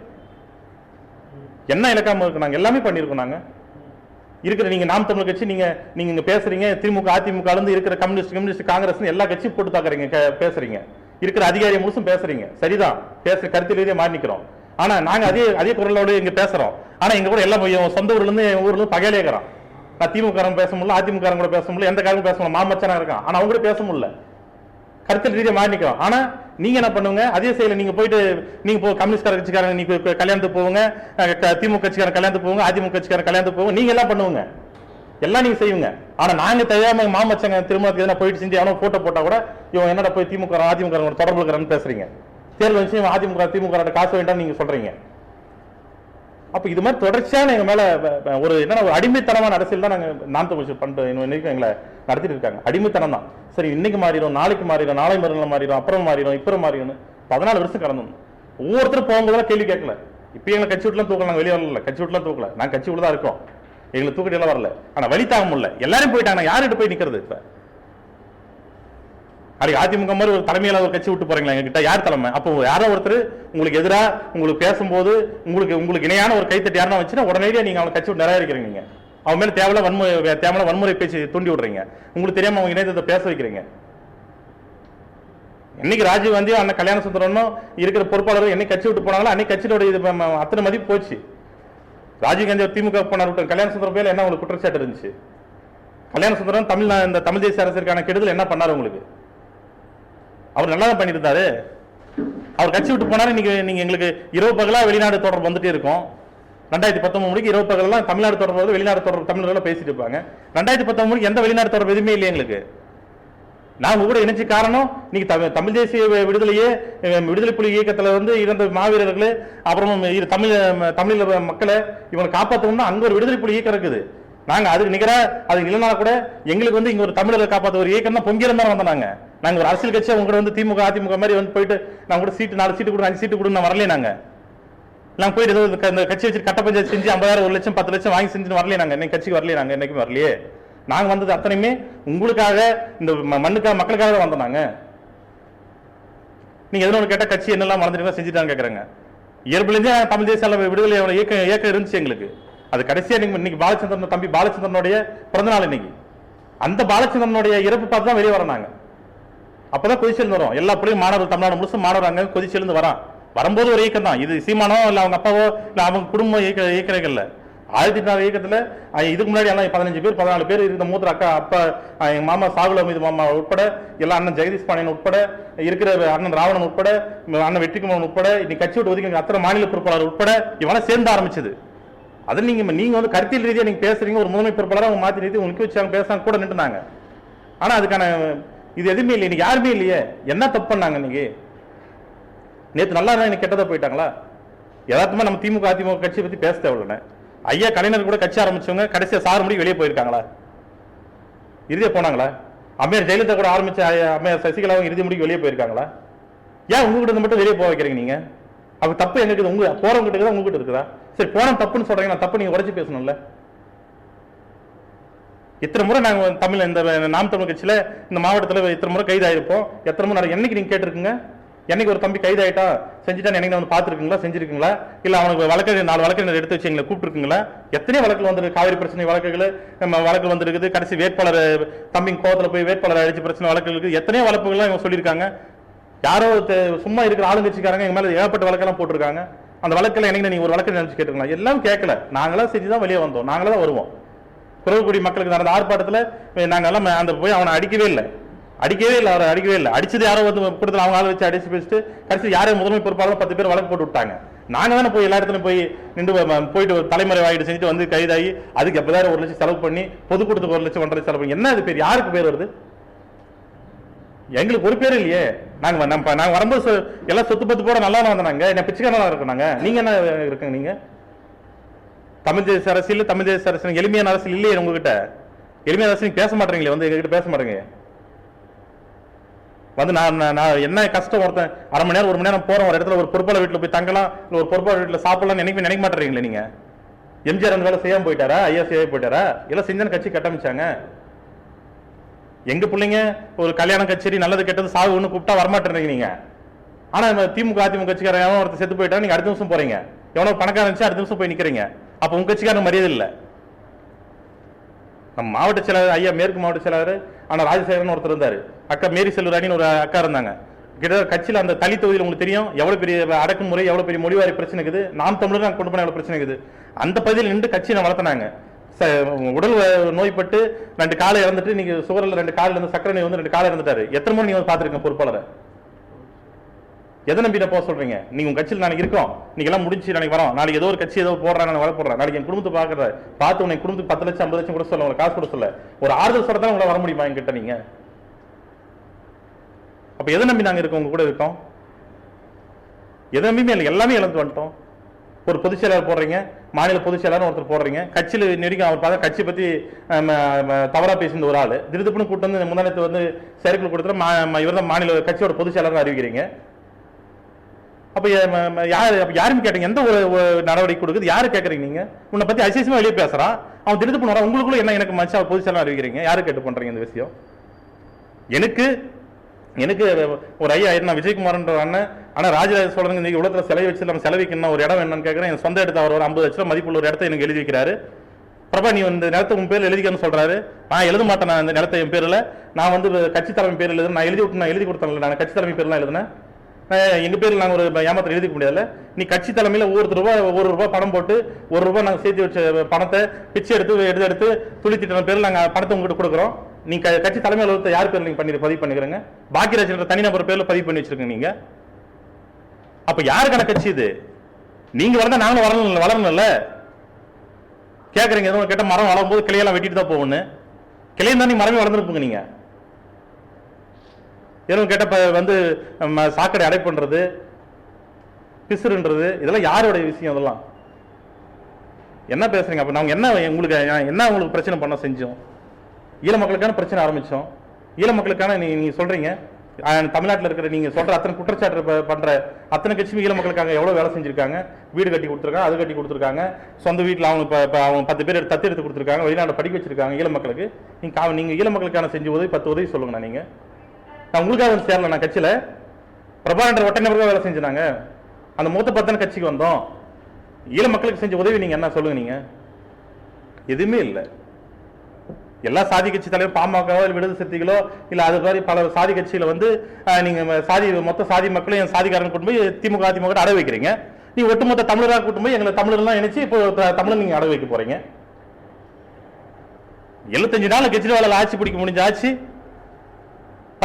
என்ன இலக்காம இருக்கு? நாங்க எல்லாமே பண்ணிருக்கோம். நாங்க இருக்கிற நீங்க நாம் தமிழ் கட்சி நீங்க இங்க பேசுறீங்க. திமுக அதிமுக இருந்து இருக்கிற கம்யூனிஸ்ட் காங்கிரஸ் எல்லா கட்சியும் போட்டு தாக்குறீங்க, பேசுறீங்க. இருக்கிற அதிகாரியை முழுசும் பேசுறீங்க. சரிதான், பேசுற கருத்து ரீதியாக மாறி நிக்கிறோம். ஆனா நாங்க அதே குரலோட இங்க பேசுறோம். ஆனா எங்க கூட எல்லாம் சொந்த ஊர்ல இருந்து ஊர்ல இருந்து பகையிலே இருக்கிறோம். நான் திமுக பேச முடியல, அதிமுக கூட பேச முடியல, எந்த காரணம் பேச முடியல, மாமச்சனா இருக்கான். ஆனா அவங்க கூட பேச முடியல, கருத்து ரீதியாக மாறி நிக்கிறோம். ஆனா நீங்க என்ன பண்ணுங்க? அதே செயல நீங்க போயிட்டு நீங்க கம்யூனிஸ்ட் கட்சிக்காரங்க நீங்க கல்யாணத்துக்கு போவீங்க, திமுக கட்சிக்காரன் கல்யாணத்துக்கு போவீங்க, அதிமுக கட்சிக்காரன் கல்யாணத்துக்கு போவீங்க. நீங்க எல்லாம் பண்ணுவீங்க. எல்லாம் நீங்க செய்வீங்க. ஆனா நாங்க தெரியாம மாமச்சங்க திருமணத்துக்கு எதனா போயிட்டு செஞ்சு எவனோ போட்டோ போட்டா கூட இவன் என்னடா போய் திமுக அதிமுக தொடர்பு இருக்கிறான்னு பேசுறீங்க. தேர்தல் விஷயம் அதிமுக திமுக காசு வேண்டாம் நீங்க சொல்றீங்க. அப்ப இது மாதிரி தொடர்ச்சியான எங்க மேல ஒரு என்ன ஒரு அடிமைத்தனமான அரசியல் தான் நாங்க நாம் தமிழ் பண்ற எங்களை நடத்திட்டு இருக்காங்க. அடிமைத்தனம் தான். சரி இன்னைக்கு மாறிடும், நாளைக்கு மாறிடும், நாளை மறுநாள் மாறிடும், அப்புறம் மாறிடும், இப்புறம் மாறிடும். 14 வருஷம் கடந்தோம். ஒவ்வொருத்தரும் போகும்போதெல்லாம் கேள்வி கேட்கல. இப்ப எங்களை கட்சி விட்டுலாம் தூக்கல, நாங்க வெளியே வரல, கட்சி விட்டுலாம் தூக்கல, நாங்க கட்சி விட்டு தான் இருக்கோம். எங்களுக்கு தூக்கிட்டு எல்லாம் வரல. ஆனா வழி தாங்க முடியல. எல்லாரும் போயிட்டாங்க. யாருகிட்ட போய் நிக்கிறது? இப்ப அது அதிமுக மாதிரி ஒரு தலைமையில ஒரு கட்சி விட்டு போறீங்களா எங்ககிட்ட? யார் தலைமை? அப்போ யாரோ ஒருத்தர் உங்களுக்கு எதிராக உங்களுக்கு பேசும்போது உங்களுக்கு இணையான ஒரு கைத்தட்டி யாருன்னா வச்சுன்னா உடனடியாக நீங்க அவங்க கட்சி விட்டு நிராகரிக்கிறீங்க. நீங்க அவன் மேல தேவையில்ல வன்முறை பேச்சு தூண்டி விடுறீங்க. உங்களுக்கு தெரியாம அவங்க இணையத்தை பேச வைக்கிறீங்க. என்னைக்கு ராஜீவ் காந்தியும் அண்ணன் கல்யாண சுந்தரனும் இருக்கிற பொறுப்பாளர்கள் என்னைக்கு கட்சி விட்டு போனாங்களோ அன்னைக்கு கட்சியோட இது அத்தனை மதிப்பு போச்சு. ராஜீவ் காந்தி திமுக போனார், கல்யாண சுந்தரம் பேர்ல என்ன உங்களுக்கு குற்றச்சாட்டு இருந்துச்சு? கல்யாண சுந்தரம் இந்த தமிழ் தேசிய அரசிற்கான கெடுதல் என்ன பண்ணாரு உங்களுக்கு? அவர் நல்லா தான் பண்ணியிருந்தாரு. அவர் கட்சி விட்டு போனாரு. நீங்க எங்களுக்கு இரவு பகலா வெளிநாடு தொடர்பு வந்துட்டே இருக்கும். 2019 முடிக்கு இரவு பகலாம் தமிழ்நாடு தொடர்பு வெளிநாடு தொடர்பு தமிழர்கள் பேசிட்டு இருப்பாங்க. 2019 முடிக்கு எந்த வெளிநாடு தொடர்பு எதுவுமே இல்லை எங்களுக்கு. நாங்க கூட இணைச்சு காரணம் நீங்க தமிழ் தேசிய விடுதலை புலி இயக்கத்துல இருந்த மாவீரர்கள் அப்புறம் தமிழ் மக்களை இவங்களை காப்பாற்றணும்னா அங்க ஒரு விடுதலை புலி இயக்கம் இருக்குது. நாங்க அதுக்கு நிகரா அது இல்லைனா கூட எங்களுக்கு இங்க ஒரு தமிழரை காப்பாற்ற ஒரு இயக்கம் தான் பொங்கியிருந்தா வந்தாங்க. நாங்க ஒரு அரசியல் கட்சி அவங்க திமுக அதிமுக மாதிரி போயிட்டு நாங்க கூட சீட்டு 4 சீட்டு கூட 5 சீட்டு கூட வரலையே. நாங்க போயிட்டு ஏதோ இந்த கட்சி வச்சு கட்ட பஞ்சாயத்து செஞ்சு 50,000 1 லட்சம் 10 லட்சம் வாங்கி செஞ்சு வரலையே. நாங்க இன்னைக்கு கட்சிக்கு வரலையே. நாங்க என்னைக்கும் வரலையே. நாங்க வந்தது அத்தனையுமே உங்களுக்காக இந்த மண்ணுக்காக மக்களுக்காக தான் வந்தோம். நாங்க நீங்க எதனா கேட்ட கட்சி என்னெல்லாம் மறந்துட்டு செஞ்சுட்டாங்க கேட்கறாங்க. இயல்புலேருந்தே தமிழ் தேசிய விடுதலை இயக்கம் இருந்துச்சு எங்களுக்கு. அது கடைசியா இன்னைக்கு பாலச்சந்திரன் தம்பி பாலச்சந்திரனுடைய பிறந்த நாள் இன்னைக்கு. அந்த பாலச்சந்திரனுடைய இறப்பு பார்த்து தான் வெளியே வராங்க. அப்பதான் கொதிச்சிருந்து வரும். எல்லா பிள்ளையும் மாணவர்கள் தமிழ்நாடு முழுசும் மாணவர் அங்க கொதிச்சிருந்து வரான். வரும்போது ஒரு இயக்கம் தான் இது. சீமானோ இல்ல அவங்க அப்பாவோ இல்ல அவங்க குடும்ப இயக்கங்கள்ல 1800 இயக்கத்துல இதுக்கு முன்னாடி எல்லாம் 15 பேர் 14 பேர் இருந்த மூத்த அக்கா அப்பா எங்க மாமா சாகுல மீது மாமா உட்பட எல்லா அண்ணன் ஜெகதீஷ் பாண்டியன் உட்பட இருக்கிற அண்ணன் ராவணன் உட்பட அண்ணன் வெற்றிக்குமரன் உட்பட இன்னைக்கு கட்சி விட்டு ஒதுக்கி அத்தனை மாநில பொறுப்பாளர் உட்பட இவெல்லாம் சேர்ந்து ஆரம்பிச்சது. அது நீங்க கருத்தியல் ரீதியா நீங்க பேசுறீங்க. ஒரு முதன்மை பொறுப்பாளர் அவங்க மாத்தி ரீதி உங்களுக்கு வச்சாங்க பேசாங்க கூட நின்றுனாங்க. ஆனா அதுக்கான இது எதுவுமே இல்லை. இன்னைக்கு யாருமே இல்லையே. என்ன தப்பு பண்ணாங்க இன்னைக்கு? நேற்று நல்லா இருந்தா இன்னைக்கு கெட்டதா போயிட்டாங்களா? யதார்த்தமா நம்ம திமுக அதிமுக கட்சியை பத்தி பேச தேவையில்லை. ஐயா கலைஞர் கூட கட்சி ஆரம்பிச்சவங்க கடைசியா 6 மணிக்கு வெளியே போயிருக்காங்களா? இறுதியா போனாங்களா? அம்மையார் ஜெயலலிதா கூட ஆரம்பிச்ச அம்மையார் சசிகலாவும் இறுதி முடிக்கு வெளியே போயிருக்காங்களா? ஏன் உங்ககிட்ட மட்டும் வெளியே போக வைக்கிறீங்க நீங்க? அப்ப தப்பு எங்க இருக்குது? உங்க போறவங்க கிட்ட உங்ககிட்ட இருக்குதா? சரி போன தப்புன்னு சொல்றீங்க, நான் தப்பு நீங்க உடைச்சு பேசணும்ல. இத்தனை முறை நாங்க தமிழ் இந்த நாம் தமிழ் கட்சியில இந்த மாவட்டத்தில் இத்தனை முறை கைது ஆயிருப்போம். எத்தனை முறை என்னைக்கு நீங்க கேட்டிருக்குங்க? என்னைக்கு ஒரு தம்பி கைது ஆயிட்டா செஞ்சுட்டா என்னைக்கு வந்து பாத்துருக்கீங்களா? செஞ்சிருக்கீங்களா? இல்ல அவனுக்கு வழக்கு 4 வழக்கு எடுத்து வச்சு எங்களை கூப்பிட்டுருக்கீங்களா? எத்தனை வழக்குகள் வந்துருக்கு? காவிரி பிரச்சனை வழக்குகள் வழக்கு வந்திருக்குது. கடைசி வேட்பாளர் தம்பி கோவத்துல போய் வேட்பாளர் அழிச்சு பிரச்சனை வழக்குகள் இருக்குது. எத்தனையோ வழக்குகள் இவங்க சொல்லியிருக்காங்க. யாரோ சும்மா இருக்கிற ஆளுங்கட்சிக்காரங்க எங்க மேல ஏகப்பட்ட வழக்கெல்லாம் போட்டிருக்காங்க. அந்த வழக்கில் என்னைக்கு நீங்க ஒரு வழக்கு நினைச்சு கேட்டுருக்கலாம். எல்லாம் கேட்கல. நாங்களா செஞ்சுதான் வெளியே வந்தோம். நாங்களா தான் வருவோம். குறவுக்குடி மக்களுக்கு நடந்த ஆர்ப்பாட்டத்தில் நாங்க எல்லாம் அந்த போய் அவனை அடிக்கவே இல்லை. அவரை அடிக்கவே இல்லை. அடிச்சது யாரோ கூட்டத்தில் அவங்க ஆள் வச்சு அடிச்சு பேசிட்டு கடைசி யாரும் முதன்மை பொறுப்பாளர் 10 பேர் வழக்கு போட்டு விட்டாங்க. நாங்க தானே போய் எல்லா இடத்துலையும் போய் நின்று போயிட்டு ஒரு தலைமுறை வாங்கிட்டு செஞ்சுட்டு கைதாகி அதுக்கு எப்போதான் 1 லட்சம் செலவு பண்ணி பொதுக்கூட்டத்துக்கு 1 லட்சம் 1.5 லட்சம் செலவு பண்ணி என்ன அது பேர்? யாருக்கு பேர் வருது? எங்களுக்கு ஒரு பேர் இல்லையே. நாங்க வரும்போது எல்லாம் சொத்து பத்து போட நல்லா வந்தாங்க. என்ன பிச்சைக்காரனா இருக்கனாங்க. நீங்க என்ன இருக்குங்க? நீங்க தமிழ் தேசிய அரசியல் தமிழ் தேசிய அரசியல் எளிமையான அரசியல் இல்லையே உங்ககிட்ட. எளிமையான அரசியல் பேச மாட்டீங்களே. எங்ககிட்ட பேச மாட்டேங்க. நான் என்ன கஷ்டம் ஒருத்தன் 1/2 மணி நேரம் 1 மணி நேரம் போறோம் ஒரு இடத்துல ஒரு பொறுப்பாளர் வீட்டுல போய் தங்கலாம் இல்ல ஒரு பொறுப்பாளர் வீட்டுல சாப்பிடலாம் நினைக்க மாட்டீங்களே. நீங்க எம்ஜிஆர் அந்த வேலை செய்யாம போயிட்டாரா? ஐயா செய்ய போயிட்டாரா? எல்லாம் செஞ்சு கட்சி கட்டமைச்சாங்க. எங்க பிள்ளைங்க ஒரு கல்யாண கச்சேரி நல்லது கெட்டது சாவு ஒண்ணு கூப்பிட்டா வரமாட்டேறீங்க நீங்க. ஆனா திமுக அதிமுக கட்சிக்காரன் எவனோ ஒருத்தர் செத்து போயிட்டா நீங்க அடுத்த நிமிஷம் போறீங்க. எவனோ பணக்காரன் இருந்துச்சு அடுத்த நிமிஷம் போய் நிக்கிறீங்க. அப்ப உங்க கட்சிக்காரன் மரியாதை இல்லை. நம்ம மாவட்ட செயலாளர் ஐயா மேற்கு மாவட்ட செயலாளர் ஆனா ராஜசேகரன் ஒருத்தர் இருந்தாரு. அக்கா மேரி செல்வராணின்னு ஒரு அக்கா இருந்தாங்க. கிட்டத்தட்ட கட்சியில் அந்த தனி தொகுதியில் உங்களுக்கு தெரியும் எவ்வளவு பெரிய அடக்குமுறை எவ்வளவு பெரிய மொழிவாரி பிரச்சனை இருக்குது. நாம் தமிழர் நாங்கள் கொண்டு போன எவ்வளவு பிரச்சனை இருக்குது. அந்த பகுதியில் நின்று கட்சியை வளர்த்தினாங்க. உடல் நோய்பட்டு 2 காலை இறந்துட்டு நீங்க சுகரில் 2 காலில் இருந்து சக்கரை நோய் வந்து 2 காலை இறந்துட்டாரு. எத்தனை முறை நீங்க பார்த்துருக்கீங்க பொறுப்பாளரை? எதை நம்பி போக சொல்றீங்க? நீங்க உங்க கட்சியில் நாளைக்கு இருக்கோம், நீங்க எல்லாம் முடிஞ்சு நாளைக்கு வரோம், நாளைக்கு ஏதோ ஒரு கட்சி ஏதோ போடுறாங்க, நான் வர போடுறேன், நாளைக்கு என் குடும்பத்தை பாக்குற பார்த்து உனக்கு குடும்பத்துக்கு 10 லட்சம் 50 லட்சம் கூட சொல்ல, உங்களுக்கு காசு கூட சொல்ல, ஒரு ஆறுதல் சொல்றதா உங்களை வர முடியுமா என்கிட்ட நீங்க? அப்ப எதை நம்பி நாங்க இருக்கோம், உங்க கூட இருக்கோம்? எதை நம்பியுமே இல்லை, எல்லாமே இழந்து வந்துட்டோம். ஒரு பொதுச் செயலாளர் போடுறீங்க, மாநில பொதுச் செயலாளர் ஒருத்தர் போடுறீங்க, கட்சியில் நெருங்கி அவர் பார்த்தா கட்சி பத்தி தவறா பேசின ஒரு ஆளு திருதுப்புன்னு கூட்டு வந்து முன்னாடி வந்து செயற்குழு கொடுத்துட்டு இவர் தான் மாநில கட்சியோட பொதுச் செயலாளர் அறிவிக்கிறீங்க. அப்ப யாருமே கேட்டீங்க? எந்த ஒரு நடவடிக்கை கொடுக்குது? யாரு கேட்கறீங்க? நீங்க உன்னை பத்தி அசிசமா வெளியே பேசுறான், அவன் திருதுப்புன்னு வர, உங்களுக்குள்ள என்ன எனக்கு மச்சா பொதுச் செயலாளர் அறிவிக்கிறீங்க? யாரு கேட்டு பண்றீங்க இந்த விஷயம்? எனக்கு ஒரு ஐயா நான் விஜயகுமார்ன்ற அண்ணன், ஆனா ராஜராஜ சோழன் இன்னைக்கு உலகத்துல சிலை வச்சு நம்ம செலவிக்கு என்ன ஒரு இடம் என்னன்னு கேட்கறேன். என் சொந்த இடத்த அவர் ஒரு 50 லட்சம் மதிப்புள்ள ஒரு இடத்த எனக்கு எழுதி வைக்கிறாரு. பிரபா நீ இந்த நிலத்தை உன் பேர் எழுதிக்கன்னு சொல்றாரு. நான் எழுத மாட்டேன், நான் இந்த நிலத்தை என் பேர்ல நான் வந்து கட்சி தலைமை பேர் எழுதுறேன். நான் எழுதி கொடுத்தேன், நான் கட்சி தலைமை பேர்லாம் எழுதுனேன். எங்க பேர்ல நாங்க ஒரு ஏமாத்திரம் எழுதிக்க முடியாதுல்ல. நீ கட்சி தலைமையில ஒவ்வொரு ரூபாய் பணம் போட்டு ₹1 நாங்க சேர்த்து வச்ச பணத்தை பிச்சை எடுத்து துளித்திட்ட பேர்ல நாங்க பணத்தை உங்ககிட்ட கொடுக்குறோம். நீங்க கட்சி தலைமை அலுவலகத்தை யார் பேர்ல நீங்க பதிவு பண்ணிக்கிறீங்க? பாக்கியராஜ் தனிநபர் பேர்ல பதிவு பண்ணி வச்சிருக்கீங்க நீங்க. அப்ப யாருக்கான கட்சி இது? நீங்க வரதா நாங்களும் வளரணும்ல. கேக்குறீங்க எதுவும் கேட்ட மரம் வளரும் போது கிளையெல்லாம் வெட்டிட்டு தான் போகணும். கிளையும் தான் நீ மரமே வளர்ந்துருப்பீங்க. நீங்க எதுவும் கேட்ட வந்து சாக்கடை அடை பண்றது, பிசுறுன்றது, இதெல்லாம் யாரோட விஷயம்? அதெல்லாம் என்ன பேசுறீங்க? அப்ப நாங்க உங்களுக்கு பிரச்சனை பண்ண செஞ்சோம்? ஈழ மக்களுக்கான பிரச்சனை ஆரம்பிச்சோம். ஈழ மக்களுக்கான நீங்க சொல்றீங்க தமிழ்நாட்டில் இருக்கிற நீங்க சொல்ற அத்தனை குற்றச்சாட்டு பண்ற அத்தனை கட்சியும் ஈழ மக்களுக்காக எவ்வளவு வேலை செஞ்சிருக்காங்க. வீடு கட்டி கொடுத்துருக்காங்க, அது கட்டி கொடுத்துருக்காங்க, சொந்த வீட்டில் அவங்க 10 பேர் தத்து எடுத்து கொடுத்துருக்காங்க, வெளிநாடு படிக்க வச்சிருக்காங்க ஈழ மக்களுக்கு. நீங்க ஈழ மக்களுக்கான செஞ்ச உதவி 10 உதவி சொல்லுங்க. நீங்க நான் உங்களுக்காக வந்து சேரல. நான் கட்சியில பிரபாகரன் ஒட்டை நபருக்காக வேலை செஞ்சாங்க. அந்த மூத்த 10 கட்சிக்கு வந்தோம். ஈழ மக்களுக்கு செஞ்ச உதவி நீங்க என்ன சொல்லுங்க? நீங்க எதுவுமே இல்லை. எல்லா சாதி கட்சி தலைவர் பாமகவோ விடுதலை சிறுத்தைகளோ இல்ல அது மாதிரி பல சாதி கட்சியில வந்து நீங்க மொத்த சாதி மக்களையும் சாதிக்காரன் கூட்டு போய் திமுக அதிமுக அடை வைக்கிறீங்க. நீ ஒட்டுமொத்த தமிழராக கூட்டு போய் எங்களை தமிழர்லாம் நினைச்சு இப்போ தமிழர் நீங்க அடை வைக்க போறீங்க. 75 நாள் கெஜ்ரிவால் ஆட்சி பிடிக்க முடிஞ்ச ஆட்சி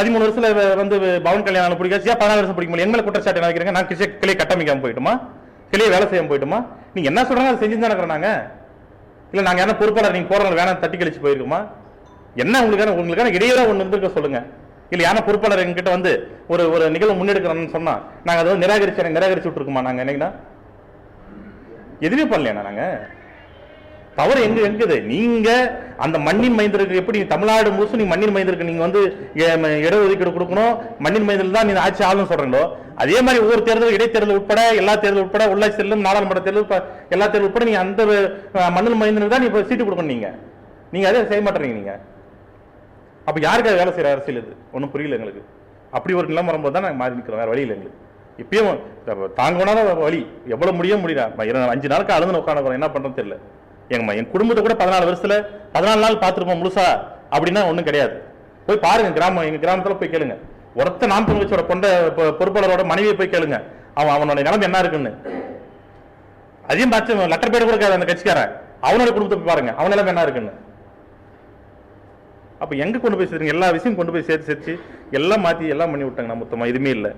13 வருஷத்துல வந்து பவன் கல்யாணம் பிடிக்காச்சியா 14 வருஷம் பிடிக்க முடியும். எங்க மேல குற்றச்சாட்டு நினைக்கிறீங்க? நான் கிளையை கட்டமைக்காம போயிட்டுமா, கிளையை வேலை செய்யாம போயிட்டுமா? நீங்க என்ன சொல்றாங்க அதை செஞ்சுதான் இருக்கிறோம் நாங்க. இல்ல நாங்க என்ன பொறுப்பாளர் நீங்க போற வேணாம் தட்டி கழிச்சு போயிருக்குமா? என்ன உங்களுக்கான இடையூறா ஒண்ணு இருந்திருக்க சொல்லுங்க. இல்ல யானை பொறுப்பாளர் எங்கிட்ட வந்து ஒரு நிகழ்வு முன்னெடுக்கிறோம்னு சொன்னா நாங்க அதை நிராகரிச்சு விட்டுருக்குமா? நாங்க என்னங்கன்னா எதுவுமே பண்ணலையா? நாங்க தவறு எங்க இருக்குது? நீங்க அந்த மண்ணின் மைந்தருக்கு எப்படி தமிழ்நாடு முழுசும் நீங்க மண்ணின் மைந்தருக்கு நீங்க வந்து இடஒதுக்கீடு கொடுக்கணும், மண்ணின் மைந்தர்கள் தான் நீங்க ஆட்சி ஆளுன்னு சொல்றீங்களோ, அதே மாதிரி ஒவ்வொரு தேர்தல் இடைத்தேர்தல் உட்பட எல்லா தேர்தல் உட்பட உள்ளாட்சி தேர்தலும் நாடாளுமன்ற தேர்தல் எல்லா தேர்தல் உட்பட நீங்க அந்த மண்ணின் மைந்தருக்கு தான் நீங்க சீட்டு கொடுக்கணும். நீங்க அதே செய்ய மாட்டீங்க. நீங்க அப்ப யாருக்காக வேலை செய்யற அரசியல் இது? ஒன்னும் புரியல எங்களுக்கு. அப்படி ஒரு நிலம் வரும்போது தான் நாங்க மாறி நிற்கிறோம். வேற வழி இல்லை எங்களுக்கு. இப்பயும் தாங்கணும் வழி எவ்வளவு முடியல. 5 நாளுக்கு அழுந்து உட்காந்து என்ன பண்றோம் தெரியல. என் குடும்பத்தை கூட 14 வருஷத்துல 14 நாள் பார்த்துருப்போம் முழுசா அப்படின்னா ஒண்ணும் கிடையாது. போய் பாருங்க எங்க கிராமத்துல போய் கேளுங்க. ஒருத்த நாம் தமிழ் கொண்ட பொறுப்பாளரோட மனைவியை போய் கேளுங்க அவனோட நிலைமை என்ன இருக்குன்னு. அதையும் பார்த்து லெட்டர் பேர் கூட அந்த கட்சிக்காரன் அவனோட குடும்பத்தை போய் பாருங்க அவன் நிலைமை என்ன இருக்குன்னு. அப்ப எங்க கொண்டு போய் சேர்த்துங்க? எல்லா விஷயம் கொண்டு போய் சேர்த்து எல்லாம் மாத்தி எல்லாம் பண்ணி விட்டாங்க. மொத்தமா எதுவுமே இல்லை.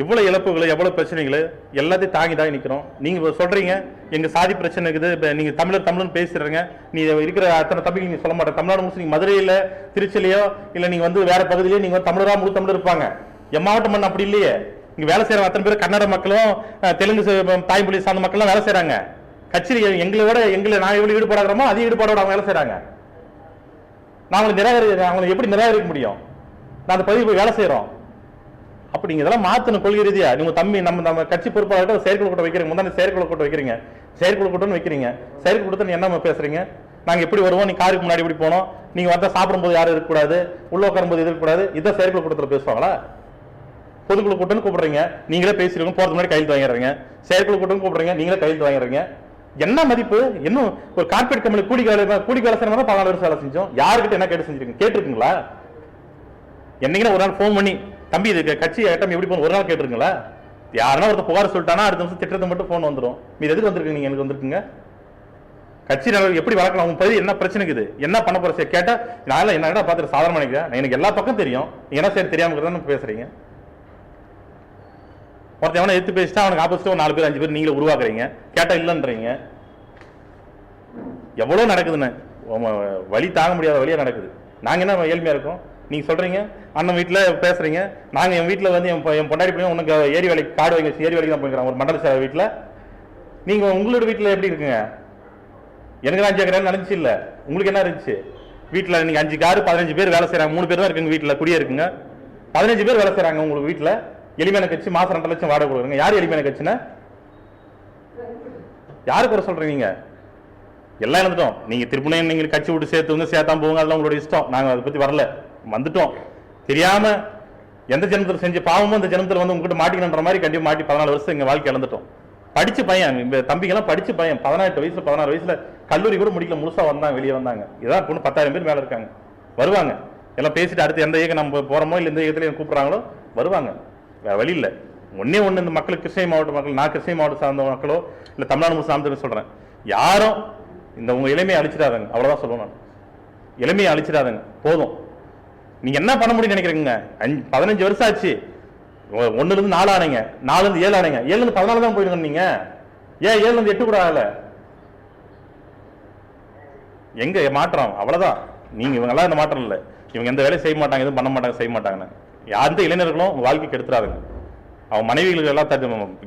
எவ்வளவு இழப்புகளை எவ்வளவு பிரச்சனைகளை எல்லாத்தையும் தாங்கி நிக்கிறோம். நீங்க சொல்றீங்க எங்க சாதி பிரச்சனை இருக்குது, நீங்க தமிழர்னு பேசுறீங்க. நீ இருக்கிற அத்தனை தம்பிக்கு நீங்க சொல்ல மாட்டேன். தமிழ்நாடு முழுசு நீங்க மதுரையில திருச்சிலையோ இல்ல நீங்க வந்து வேற பகுதியிலயோ நீங்க தமிழரா முழு தமிழர் இருப்பாங்க. என் மாவட்டம் மண் அப்படி இல்லையே. இங்க வேலை செய்யற அத்தனை பேர் கன்னட மக்களும் தெலுங்கு தாய்மொழி சார்ந்த மக்களும் வேலை செய்யறாங்க. கட்சியில் எங்களை நான் எவ்வளவு ஈடுபாடுறோமோ அதே ஈடுபாடோட அவங்க வேலை செய்யறாங்க. நான் அவங்களை எப்படி நிராகரிக்க முடியும்? நான் அந்த பதிவு போய் வேலை செய்யறோம். அப்படி நீங்க இதெல்லாம் மாத்தணும் கொள்கை ரீதியா. நீங்க தம்பி நம்ம கட்சி பொறுப்பாளர்கிட்ட செயற்குழு கூட்டம் வைக்கிறீங்க, முன்னாடி செயற்குழு கூட்டம் வைக்கிறீங்க, செயற்குழு கூட்டம்னு வைக்கிறீங்க. செயற்குழு கூட்டத்தை நீ என்ன பேசுறீங்க? நாங்க எப்படி வருவோம், நீ காருக்கு முன்னாடி இப்படி போனோம், நீங்க வந்தா சாப்பிடும் போது யாரும் இருக்கக்கூடாது, உள்ள உட்காரும் போது இருக்கக்கூடாது, இதான் செயற்குழு கூட்டத்தில் பேசுவாங்களா? பொதுக்குழு கூட்டம் கூப்பிடுறீங்க, நீங்களே பேசிருக்கீங்க, போறதுக்கு முன்னாடி கையெழுத்து வாங்கிடுறீங்க. செயற்குழு கூட்டம் கூப்பிடுறீங்க, நீங்களே கையெழுத்து வாங்கிடுறீங்க. என்ன மதிப்பு? இன்னும் ஒரு கார்பரேட் கம்பெனி கூலி வேலை செய்யணும் 14 வருஷம் வேலை செஞ்சோம். யாருக்கிட்ட என்ன கேட்டு செஞ்சிருக்கீங்க? கேட்டிருக்கீங்களா? என்னைக்குன்னா ஒரு நாள் போன் பண்ணி தம்பி இது கட்சி ஐட்டம் எப்படி போன ஒரு நாள் கேட்டிருக்கீங்களா? யாருன்னா ஒருத்தர் புகார் சொல்லிட்டானா அடுத்த நிமிஷம் திட்டத்தை மட்டும் போன் வந்துடும். மீது எதுக்கு வந்திருக்கீங்க? எனக்கு வந்திருக்குங்க. கட்சி நடவடிக்கை எப்படி வளர்க்கலாம்? உன் பதிவு வேலை செய்யறோம். 14 வருஷம் வேலை செஞ்சோம். யாருக்கிட்ட என்ன கேட்டு செஞ்சிருக்கீங்க? கேட்டிருக்கீங்களா? என்ன பிரச்சனை இருக்குது? என்ன பண்ண போற கேட்டா நான் என்ன பார்த்துட்டு சாதாரண நினைக்கிறேன். எனக்கு எல்லா பக்கம் தெரியும். என்ன சரி தெரியாம பேசுறீங்க. ஒருத்தன் எவனை எடுத்து பேசிட்டா அவனுக்கு ஆப்போசிட்டா ஒரு 4 பேர் 5 பேர் நீங்களே உருவாக்குறீங்க, கேட்டா இல்லைன்றீங்க. எவ்வளவு நடக்குதுன்னு வழி தாங்க முடியாத வழியா நடக்குது. நாங்க என்ன ஏழ்மையா இருக்கோம்? நீங்க சொல்றீங்க அண்ணன் வீட்டுல பேசுறீங்க, நாங்க என் வீட்டுல வந்து என் பொண்டாடி போய் உனக்கு ஏரி வேலைக்கு காடு வாங்கி வச்சு ஏரி வேலைக்கு தான் போயிருக்காங்க ஒரு மண்டல சேவை வீட்டுல. நீங்க உங்களோட வீட்டுல எப்படி இருக்குங்க? எனக்கு தான் 5 ஏக்கர் நடந்துச்சு இல்ல, உங்களுக்கு என்ன இருந்துச்சு? வீட்டுல நீங்க 5 காரு 15 பேர் வேலை செய்யறாங்க, 3 பேர் தான் இருக்குங்க வீட்டுல குடியே இருக்குங்க, 15 பேர் வேலை செய்யறாங்க உங்களுக்கு வீட்டுல. எளிமையான கட்சி மாசம் 2 லட்சம் வாடகை கொடுக்குறீங்க. யாரு எளிமையான கட்சின்னா? யாரு கூட சொல்றீங்க? நீங்க எல்லாம் இழந்துட்டோம். நீங்க திருப்பணியும் நீங்க கட்சி விட்டு சேர்த்து சேர்த்தாம போங்க, அதெல்லாம் உங்களோட இஷ்டம். நாங்க அதை பத்தி வரல, வந்துட்டோம். தெரியாம எந்த ஜனத்துல செஞ்ச பாவமும் அந்த ஜனத்துல வந்து உங்ககிட்ட மாட்டிக்கணுன்ற மாதிரி கண்டிப்பா மாட்டி 14 வருஷம் எங்க வாழ்க்கை இழந்துட்டோம். படிச்சு பையன் தம்பிங்கெல்லாம் படிச்சு பையன் 18 வயசுல 16 வயசுல கல்லூரி கூட முடிக்கல, முழுசா வந்தாங்க, வெளியே வந்தாங்க. இதான் பொண்ணு 10,000 பேர் மேல இருக்காங்க. வருவாங்க எல்லாம் பேசிட்டு அடுத்து எந்த இயக்கம் நம்ம போறோமோ இல்ல எந்த இயக்கத்துல கூப்பிடுறாங்களோ வருவாங்க. வழி இல்லை. ஒன்னே ஒண்ணு, இந்த மக்களுக்கு கிருஷ்ணகிரி மாவட்ட மக்கள், நான் கிருஷ்ணகிரி மாவட்டம் சார்ந்த மக்களோ இல்ல தமிழ்நாடு சார்ந்த சொல்றேன், யாரும் இந்த உங்க இளமையை அழிச்சிடாதங்க, அவ்வளவுதான் சொல்லுவேன் நான். இளமையை அழிச்சிடாதங்க போதும். நீங்க என்ன பண்ண முடியும்னு நினைக்கிறீங்க? 15 வருஷம் ஆச்சு. 1ல இருந்து 4 ஆனீங்க, 4ல இருந்து 7 ஆனீங்க, 7ல இருந்து 14 தான் போயிடுங்க. நீங்க ஏன் 7ல இருந்து 8 கூட ஆகல? எங்க மாற்றம்? அவ்வளவுதான். நீங்க இவங்க எல்லாம் இந்த மாற்றம் இல்லை. இவங்க எந்த வேலையும் செய்ய மாட்டாங்க, எதுவும் பண்ண மாட்டாங்க, செய்ய மாட்டாங்கன்னு எந்த இளைஞர்களும் உங்க வாழ்க்கைக்கு எடுத்துறாதுங்க. அவன் மனைவிகளுக்கு எல்லாம்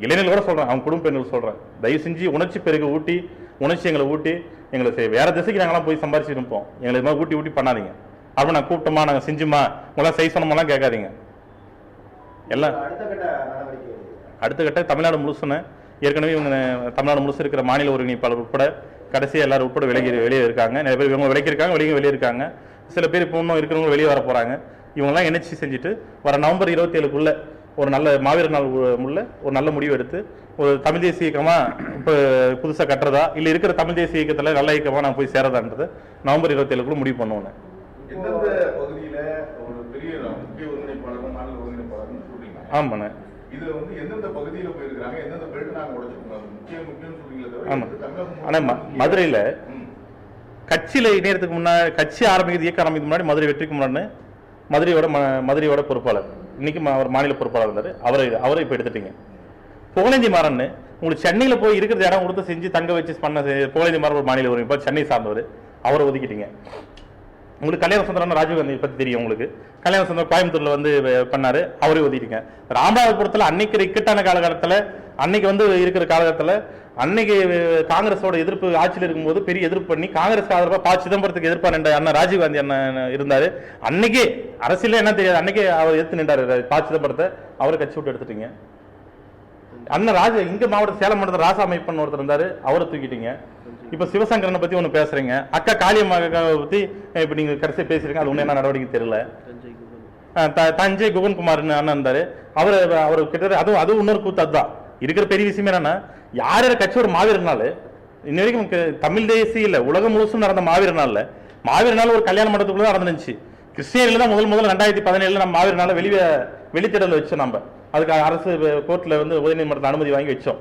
இளைஞர்கள் கூட சொல்றேன், அவங்க குடும்ப பெண்கள் சொல்றேன், தயவு செஞ்சு உணர்ச்சி பெருக ஊட்டி, உணர்ச்சி எங்களை ஊட்டி எங்களை வேற திசைக்கு நாங்களாம் போய் சம்பாரிச்சு இருப்போம், எங்களை இது மாதிரி ஊட்டி ஊட்டி பண்ணாதீங்க. அப்படி நான் கூப்பிட்டோமா, நாங்கள் செஞ்சுமா, உங்களாம் செய் சொன்னோமெல்லாம் கேட்காதீங்க. எல்லாம் அடுத்த கட்ட தமிழ்நாடு முழுசுன்னு ஏற்கனவே இவங்க தமிழ்நாடு முழுசு இருக்கிற மாநில ஒருங்கிணைப்பாளர் உட்பட கடைசியாக எல்லாரும் உட்பட வெளியே இருக்காங்க. நிறைய பேர் இவங்க விலைக்கிருக்காங்க, வெளியே இருக்காங்க. சில பேர் இப்போ இன்னும் இருக்கிறவங்க வெளியே வர போறாங்க. இவங்கெல்லாம் இணைச்சி செஞ்சுட்டு வர நவம்பர் 27க்குள்ள ஒரு நல்ல மாவீரர் நாள் உள்ள ஒரு நல்ல முடிவு எடுத்து ஒரு தமிழ் தேசிய இயக்கமா இப்போ புதுசாக கட்டுறதா இல்லை இருக்கிற தமிழ் தேசிய இயக்கத்தில் நல்ல இயக்கமா நான் போய் சேரதான்றது நவம்பர் 27க்குள்ள முடிவு பண்ணுவோம். எந்தெந்த பகுதியில ஒரு பெரிய முக்கிய ஒருங்கிணைப்பாளரும் மாநில ஒருங்கிணைப்பாளர்னு சொல்றீங்க. ஆமாண்ணே. இது வந்து எந்தெந்த பகுதியில போயிருக்காங்க, எந்தெந்த பெல்ட் நாங்க உடைச்சிருக்கோம், முக்கியம் சொல்றீங்களே தவிர. ஆமா. ஆனா மதுரையில கட்சியில இணையத்துக்கு முன்னாடி, கட்சி ஆரம்பிக்கிறது இயக்க ஆரம்பிக்கு முன்னாடி மதுரை வெற்றிக்கு முன்னாடி மதுரையோட பொறுப்பாளர், இன்னைக்கு அவர் மாநில பொறுப்பாளர் இருந்தாரு, அவரை இப்ப எடுத்துட்டீங்க. புகழேந்தி மாறன் உங்களுக்கு சென்னையில போய் இருக்கிற இடம் கொடுத்து செஞ்சு தங்க வச்சு பண்ண புகழேந்தி மாறன் ஒரு மாநில ஒருங்கிணைப்பாளர், சென்னை சார்ந்தவர், அவரை ஒதுக்கிட்டீங்க. உங்களுக்கு கல்யாண சுந்தரம் ராஜீவ்காந்தி பத்தி தெரியும். உங்களுக்கு கல்யாண சுந்தரம் கோயம்புத்தூர்ல வந்து பண்ணாரு, அவரே ஒதுக்கிட்டீங்க. ராமநாதபுரத்துல அன்னைக்கு இக்கட்டான காலகட்டத்தில், அன்னைக்கு வந்து இருக்கிற காலகட்டத்தில், அன்னைக்கு காங்கிரஸோட எதிர்ப்பு ஆட்சியில் இருக்கும்போது பெரிய எதிர்ப்பு பண்ணி காங்கிரஸ் ஆதரவா ப. சிதம்பரத்துக்கு எதிர்ப்பா நின்ற அண்ணன் ராஜீவ்காந்தி அண்ணன் இருந்தாரு. அன்னைக்கே அரசியல என்ன தெரியாது, அன்னைக்கே அவர் எடுத்து நின்றாரு ப. சிதம்பரத்தை, அவரை கட்சி விட்டு எடுத்துட்டீங்க. அண்ணன் இங்க மாவட்ட சேலம் மாவட்டத்தில் ராசா அமைப்பன் ஒருத்தர் இருந்தாரு, அவரை தூக்கிட்டீங்க. இப்ப சிவசங்கரனை பத்தி ஒண்ணு பேசுறீங்க, அக்கா காளியம்மா பத்தி இப்ப நீங்க கடைசியா பேசுறீங்க, அது ஒண்ணு என்ன நடவடிக்கை தெரியல. தஞ்சை குகன்குமார் அண்ணன் இருந்தாரு, அவர் கிட்ட அதுவும் இன்னொரு கூத்து. அதுதான் இருக்கிற பெரிய விஷயம் என்னன்னா, யார் கட்சியோட மாவீரர் நாள் இன்ன வரைக்கும் தமிழ் தேசிய இல்ல உலகம் முழுசும் நடந்த மாவீரர் நாள் ஒரு கல்யாண மண்டபத்துக்குள்ள தான் நடந்துச்சு. கிருஷ்ணகிரியில தான் முதல் 2017 நம்ம மாவீரர் நாள் வெளித்தேடல் வச்சோம். நம்ம அதுக்கு அரசு கோர்ட்ல வந்து உயர்நீதிமன்றத்தில் அனுமதி வாங்கி வச்சோம்.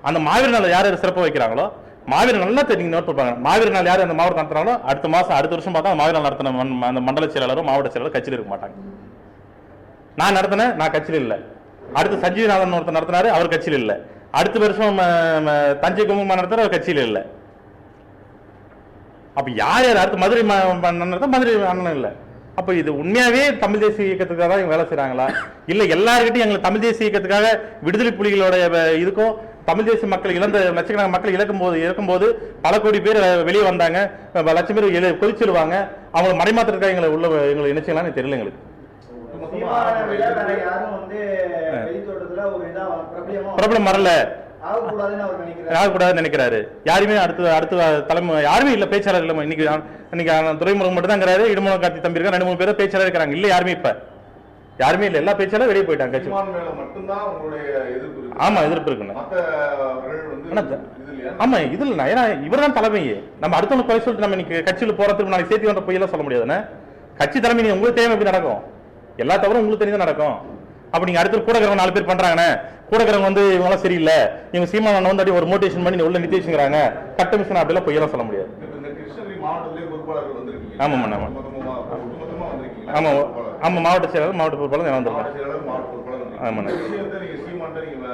அந்த மாவீரர் நாள் யார் சிறப்பாக வைக்கிறாங்களோ, மாவீரர் நல்லா நீங்க நோட் பண்ணுவாங்க. மாவீரர் நாள் யார் அந்த மாவட்டம் நடத்துறாங்களோ அடுத்த வருஷம் பார்த்தா மாவீரர் நாள் நடத்தின அந்த மண்டல செயலாளரும் மாவட்ட செயலாளரும் கட்சியில் இருக்க மாட்டாங்க. நான் நடத்தினேன், நான் கட்சியில் இல்லை. அடுத்து சஞ்சீவநாதன் ஒருத்தர் நடத்தினாரு, அவர் கட்சியில் இல்லை. அடுத்த வருஷம் தஞ்சை குங்குமம் நடத்துற அவர் கட்சியில் இல்லை. அப்ப யார் அடுத்து மதுரை மதுரை அண்ணன் இல்லை. அப்ப இது உண்மையாவே தமிழ் தேசிய இயக்கத்துக்காக தான் வேலை செய்யறாங்களா, இல்ல எல்லார்கிட்டையும் எங்களுக்கு தமிழ் தேசிய இயக்கத்துக்காக விடுதலை புலிகளோட இதுக்கும் தமிழ் தேசிய மக்கள் இழந்த லட்சக்கணக்கான மக்கள் இறக்கும்போது பல கோடி பேர் வெளியே வந்தாங்க, லட்சம் பேர் கொதிச்சிருவாங்க, அவங்க மறைமாத்திரத்துக்காக எங்களை இணைச்சிங்களான்னு தெரியல. எங்களுக்கு பிரபலம் வரல, ஆகக்கூடாதுன்னு நினைக்கிறாரு. யாருமே அடுத்த தலைமை யாருமே இல்ல, பேச்சாளர் இல்ல. இன்னைக்கு துறைமுகம் மட்டும் தான் இருக்கிறாரு, இடுமுகம் கார்த்தி தம்பி இருக்காங்க, 2-3 பேர் பேச்சாளர் இருக்கிறாங்க. இல்ல யாருமே இப்ப யாருமே இல்ல, எல்லா பேச்சாளரும் வெளியே போயிட்டாங்க. கட்சி ஆமா எதிர்ப்பு இருக்குன்னு. ஆமா இதுல ஏன்னா இவர் தான் தலைமையே. நம்ம அடுத்தவங்க குறை சொல்லிட்டு நம்ம இன்னைக்கு கட்சியில போறதுக்கு நாளைக்கு சேர்த்து வந்த பொய்யெல்லாம் சொல்ல முடியாதுன்னு. கட்சி தலைமை உங்களுக்கு தெரியாம எப்படி நடக்கும்? எல்லா தவறும் உங்களுக்கு தெரிஞ்சு நடக்கும். அப்ப நீங்க அடுத்து கூட இருக்கிறவங்க 4 பேர் பண்றாங்கன்னு, கூட இருக்கிறவங்க வந்து இவங்களாம் சரியில்லை, இவங்க சீமான் வந்து ஒரு மோட்டிவேஷன் பண்ணி உள்ள நிதிச்சுங்கிறாங்க, கட்டமிஷன் அப்படிலாம் பொய்யெல்லாம் சொல்ல முடியாது. ஆமா ஆமா ஆமா ஆமா, மாவட்ட செயலாளர் மாவட்ட பொறுப்பாளர் நான் வந்திருக்கேன். மாவட்ட செயலாளர் மாவட்ட பொறுப்பாளர். ஆமாண்ணே. இந்த விஷயத்தை நீங்க சீமான்ட்ட நீங்க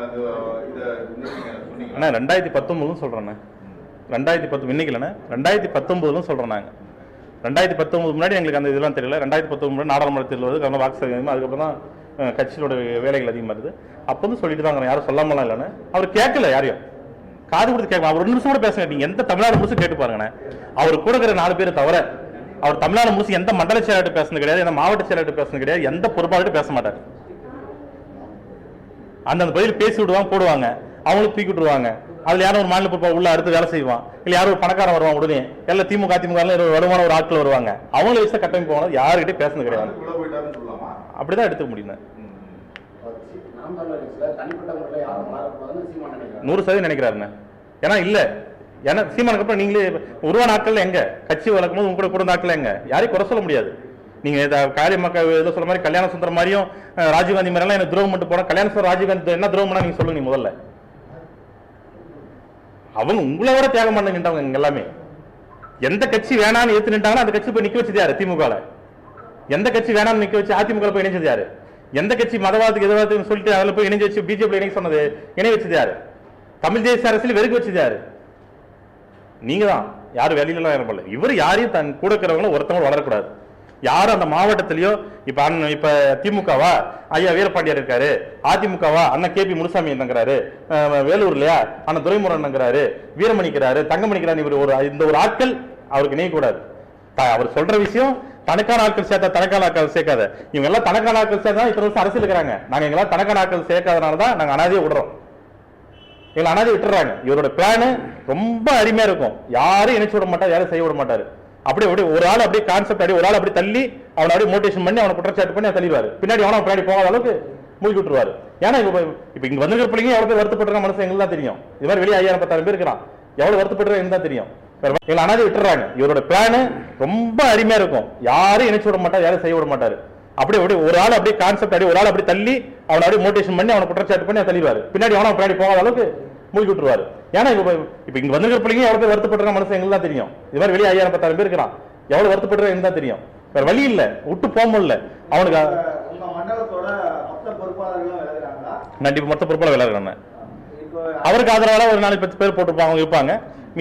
இதை சொன்னீங்க. அண்ணா 2019 சொல்றேண்ணே. 2010 இன்னைக்கு இல்லைண்ணே, 2019 சொல்றேன். நாங்கள் 2019 முன்னாடி எங்களுக்கு அந்த இதெல்லாம் தெரியல. 2019 முன்னாடி நாடாளுமன்ற தேர்தல் வருது, காரணம் வாக்கு அதிகமாக, அதுக்கப்புறம் தான் கட்சியோட வேலைகள் அதிகமாக இருக்குது. அப்போ வந்து சொல்லிட்டு தான் யாரும் சொல்லாமலாம் இல்லைன்னு. அவர் கேட்கல, யாரையும் காது கொடுத்து கேட்கலாம். அவர் 2 நிமிஷம் கூட பேச நீங்க எந்த தமிழ்நாடு முழுசும் கேட்டு பாருங்கண்ணே. அவர் கூட இருக்கிற 4 பேர் தவிர அவர் தமிழ்நாடு முழுசு எந்த மண்டல செயலாளர் பேசுறது கிடையாது, எந்த மாவட்ட செயலாளர் பேசுறது கிடையாது, எந்த பொறுப்பாளர்கிட்ட பேச மாட்டார். அந்த பதில் பேசி விடுவாங்க, போடுவாங்க, அவங்களுக்கு தூக்கி விட்டுருவாங்க. அதுல யாரும் ஒரு மாநில பொறுப்பாளர் உள்ள அடுத்து வேலை செய்வான், இல்ல யாரும் ஒரு பணக்காரன் வருவான், உடனே எல்லாம் திமுக வலுவான ஒரு ஆட்கள் வருவாங்க. அவங்கள வயசு கட்டமைப்பு போனது யாருக்கிட்டே பேசுறது கிடையாது. அப்படிதான் எடுத்துக்க முடியும். 100% நினைக்கிறாருன்னு. ஏன்னா இல்ல, ஏன்னா சீமானுக்கு அப்புறம் நீங்களே உருவான ஆட்கள் எங்க, கட்சி வளர்க்கும் போது உங்க கூட கூட ஆட்கள் எங்க, யாரையும் குறை சொல்ல முடியாது. நீங்க காரியமாக ஏதோ சொல்ற மாதிரி கல்யாண சுந்தரம் மாதிரியும் ராஜீவ்காந்தி மாதிரி எல்லாம் எனக்கு துரோகம் பண்ணிட்டு போனா, கல்யாண சுந்தரம் ராஜீவ்காந்தி என்ன துரோகம் பண்ணா நீங்க சொல்லுங்க. நீ முதல்ல அவங்க உங்களை விட தியாகம் பண்ண நின்றவங்க எல்லாமே. எந்த கட்சி வேணான்னு ஏத்து நின்றாங்கன்னா அந்த கட்சி போய் நிக்க வச்சது யாரு? திமுக. எந்த கட்சி வேணாம்னு நிக்க வச்சு அதிமுக போய் இணைஞ்சது யாரு? எந்த கட்சி மதவாதத்துக்கு எதிர்வாதத்துக்கு சொல்லிட்டு அதில் போய் இணைஞ்சு வச்சு பிஜேபி இணைக்க சொன்னது, இணை வச்சது யாரு? தமிழ் தேசிய அரசியல் வெறுக்க வச்சது யாரு? நீங்க தான். யாரும் வெளியிலாம் இறப்பல. இவர் யாரையும் தன் கூட இருக்கிறவங்களும் ஒருத்தவங்க வளரக்கூடாது. யாரும் அந்த மாவட்டத்திலயோ இப்ப திமுகவா ஐயா வீரபாண்டியர் இருக்காரு, அதிமுகவா அண்ணன் KP முனுசாமி என்னங்கிறாரு, வேலூர்லயா அண்ணன் துரைமுருகன்ங்கிறாரு, வீரமணிக்கிறாரு, தங்கமணிக்கிறாரு. இவர் இந்த ஒரு ஆட்கள் அவருக்கு இணைய கூடாது. அவர் சொல்ற விஷயம் தனக்கான ஆட்கள் சேர்த்தா தனக்கான ஆட்கள் சேர்க்காத. இவங்க எல்லாம் தனக்கான ஆட்கள் சேர்த்தா இத்தனை வருஷம் அரசியல் இருக்கிறாங்க. நாங்க எங்கெல்லாம் தனக்கான ஆட்கள் சேர்க்காதனாலதான் நாங்க அனாதையை விடுறோம். எங்களை அனாதையை விட்டுறாங்க. இவரோட பிளான் ரொம்ப அருமையா இருக்கும். யாரும் இணைச்சு விட மாட்டார், யாரும் செய்ய விட மாட்டாரு. அப்படியே ஒரு ஆள் அப்படியே கான்செப்ட் அப்படியே ஒரு ஆள் அப்படி தள்ளி அவனை அப்படியே மோட்டிவேஷன் பண்ணி அவனை குற்றச்சாட்டு பண்ணி தள்ளிடுவாரு. பின்னாடி அவனை பின்னாடி போகாத அளவுக்கு மூழ்கி விட்டுருவாரு. ஏன்னா இப்ப இங்க வந்திருக்கிற பிள்ளைங்க எவ்வளவு பேர் வருத்தப்படுற மனசு எங்களுக்கு தான் தெரியும். இது மாதிரி வெளியே 5000-10,000 பேர் இருக்கிறான். எவ்வளவு வருத்தப்படுற எங்களுக்கு தான் தெரியும். எங்களை அனாதை விட்டுறாங்க. இவரோட பிளான் ரொம்ப அருமையா இருக்கும். யாரும் இணைச்சு விட மாட்டார், யாரும் செய்ய விட மாட்டாரு. அப்படியே ஒரு ஆள் அப்படியே கான்செப்ட் அப்படியே ஒரு ஆள் அப்படி தள்ளி அவனை அப்படியே மோட்டிவேஷன் பண்ணி அவனை குற்றச்சாட்டு பண்ணி தள்ளிடுவாரு. பின்னாடி அவனை பின்னாடி போகாத அளவுக்கு மூழ்கி விட்டுருவாரு. ஏன்னா இப்ப இங்க வந்திருக்கிற பிள்ளைங்க எவ்வளவு பேர் வருத்தப்படுற மனசு எங்களுக்கு தான் தெரியும். இது மாதிரி வெளியே 5000-10,000 பேர் இருக்கிறான். எவ்வளவு வருத்தப்படுற எனக்கு தான் தெரியும். வேற வழி இல்ல, விட்டு போக முடியல அவனுக்கு. கண்டிப்பா மொத்த பொறுப்பாளர் விளையாடுறாங்க. அவருக்கு ஆதரவாக ஒரு 4-10 பேர் போட்டுருப்பாங்க, இருப்பாங்க.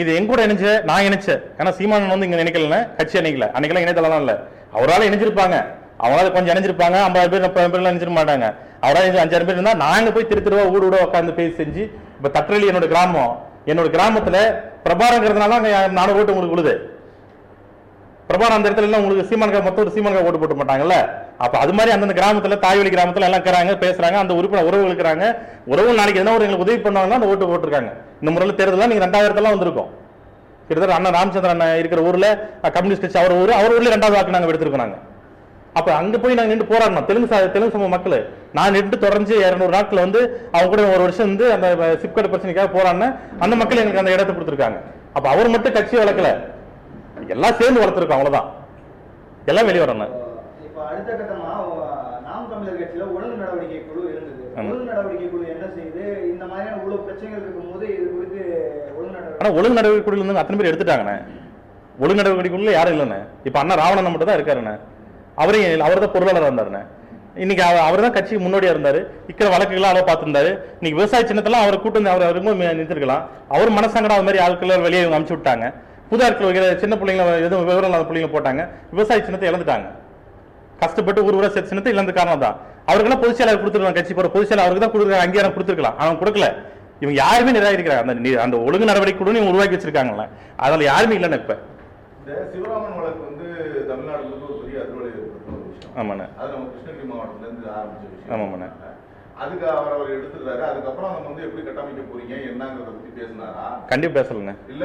இது எங்க கூட இணைஞ்ச நான் இணைச்சேன். ஏன்னா சீமானன் வந்து இங்க நினைக்கல, கட்சி இணைக்கல. அன்னைக்கெல்லாம் இணையதளம் இல்ல. அவரால் இணைஞ்சிருப்பாங்க, அவங்களால கொஞ்சம் இணைஞ்சிருப்பாங்க. 50 பேர் 30 பேர் இணைஞ்சிட மாட்டாங்க. அவரால் 5-6 பேர் இருந்தா நாங்க போய் திருவா ஊடு உட்காந்து பேசி செஞ்சு. இப்ப தற்றலி என்னோட கிராமம், என்னோட கிராமத்துல பிரபாரங்கிறதுனால 4 ஓட்டு உங்களுக்கு விழுது. பிரபாரம் அந்த இடத்துல எல்லாம் உங்களுக்கு சீமான்கார் மொத்தம் ஒரு சீமான்கார் ஓட்டு போட்டு மாட்டாங்கல்ல. அப்ப அது மாதிரி அந்த கிராமத்துல தாய்வழி கிராமத்துல எல்லாம் இருக்கிறாங்க, பேசுறாங்க. அந்த உறுப்பினர் உறவு இருக்கிறாங்க. உறவு நாளைக்கு எதனா ஒரு எங்களுக்கு உதவி பண்ணுவாங்கன்னா அந்த ஓட்டு போட்டுருக்காங்க. இந்த முறையில் தேர்தலாம் நீங்க 2000 வந்திருக்கும். கிட்டத்தட்ட அண்ணன் ராமச்சந்திரன் இருக்கிற ஊர்ல கம்யூனிஸ்ட் கட்சி அவர் ஊர்ல 2வது வாக்கு நாங்க எடுத்திருக்கோம். நாங்க அப்ப அங்க போய் நாங்க நின்று போராடணும். தெலுங்கு சமூக மக்கள் நான் நின்று தொடர்ந்து 200 நாட்கள் வந்து அவங்க கூட ஒரு வருஷம் வந்து அந்த சிப்காட் பிரச்சனைக்காக போராடினேன். அந்த மக்கள் எங்களுக்கு அந்த இடத்தை கொடுத்துருக்காங்க. அப்ப அவர் மட்டும் கட்சி வளர்க்கல, எல்லாம் சேர்ந்து வளர்த்துருக்கோம். அவ்வளவுதான். எல்லாம் வெளியே வரணும். இப்ப அடுத்த கட்டமா நாம் தமிழர் கட்சியில ஒழுங்கு நடவடிக்கை குழு இருந்தது. ஒழுங்கு நடவடிக்கை குழு என்ன செய்யுது? இந்த மாதிரியான இவ்வளவு பிரச்சனைகள் இருக்கும்போது இது குறித்து ஒழுங்கு நடவடிக்கை குழுல இருந்து அத்தனை பேர் எடுத்துட்டாங்கண்ணே. ஒழுங்கு நடவடிக்கை குழுல யாரும் இல்லைண்ணே. இப்ப அண்ணா ராவணன் மட்டும் தான் இருக்காருண்ணே. அவர் தான் பொருளாளர் இருந்தாருண்ணே. இன்னைக்கு அவர் தான் கட்சிக்கு முன்னோடியா இருந்தாரு. இருக்கிற வழக்குகள்லாம் அளவு பார்த்திருந்தாரு. இன்னைக்கு விவசாய சின்னத்தெல்லாம் அவர் கூட்டு வந்து அவர் நிறுத்திருக்கலாம். அவர் மனசங்கடம் அது மாதிரி ஆட்கள் வெளியே அனுப்பிச்சு விட்டாங்க. புது ஆட்கள் சின்ன பிள்ளைங்க எதுவும் விவரம் இல்லாத பிள்ளைங்க போட்டாங்க. விவசாய சின்னத்தை இழந்துட்டாங்க. கஷ்டப்பட்டு ஊர் சின்னத்தை இழந்த காரணம் தான். அவருக்கெல்லாம் பொதுச்செயலாளர் கொடுத்துருக்காங்க. கட்சி போற பொதுச்செயலாளர் அவருக்கு தான் கொடுக்குறாங்க, அங்கீகாரம் கொடுத்துருக்கலாம். அவன் கொடுக்கல. இவங்க யாருமே நிராகரிக்கிறாங்க. அந்த ஒழுங்கு நடவடிக்கை கூட நீங்க உருவாக்கி வச்சிருக்காங்கல்ல, அதில் யாருமே இல்லைன்னு. இப்ப இந்த சிவராமன் வழக்கு வந்து தமிழ்நாடு ஒரு பெரிய அதிர்வலை ஏற்படுத்தின ஒரு விஷயம். ஆமாண்ணே. அது நம்ம கிருஷ்ணகிரி மாவட்டத்துல இருந்து ஆரம்பிச்ச விஷயம். ஆமாண்ணே. அதுக்கு அவர் எடுத்துக்கிறாரு. அதுக்கப்புறம் நம்ம வந்து எப்படி கட்டமைக்க போறீங்க என்னங்கிறத பத்தி பேசினாரா? கண்டிப்பா பேசலங்க. இல்ல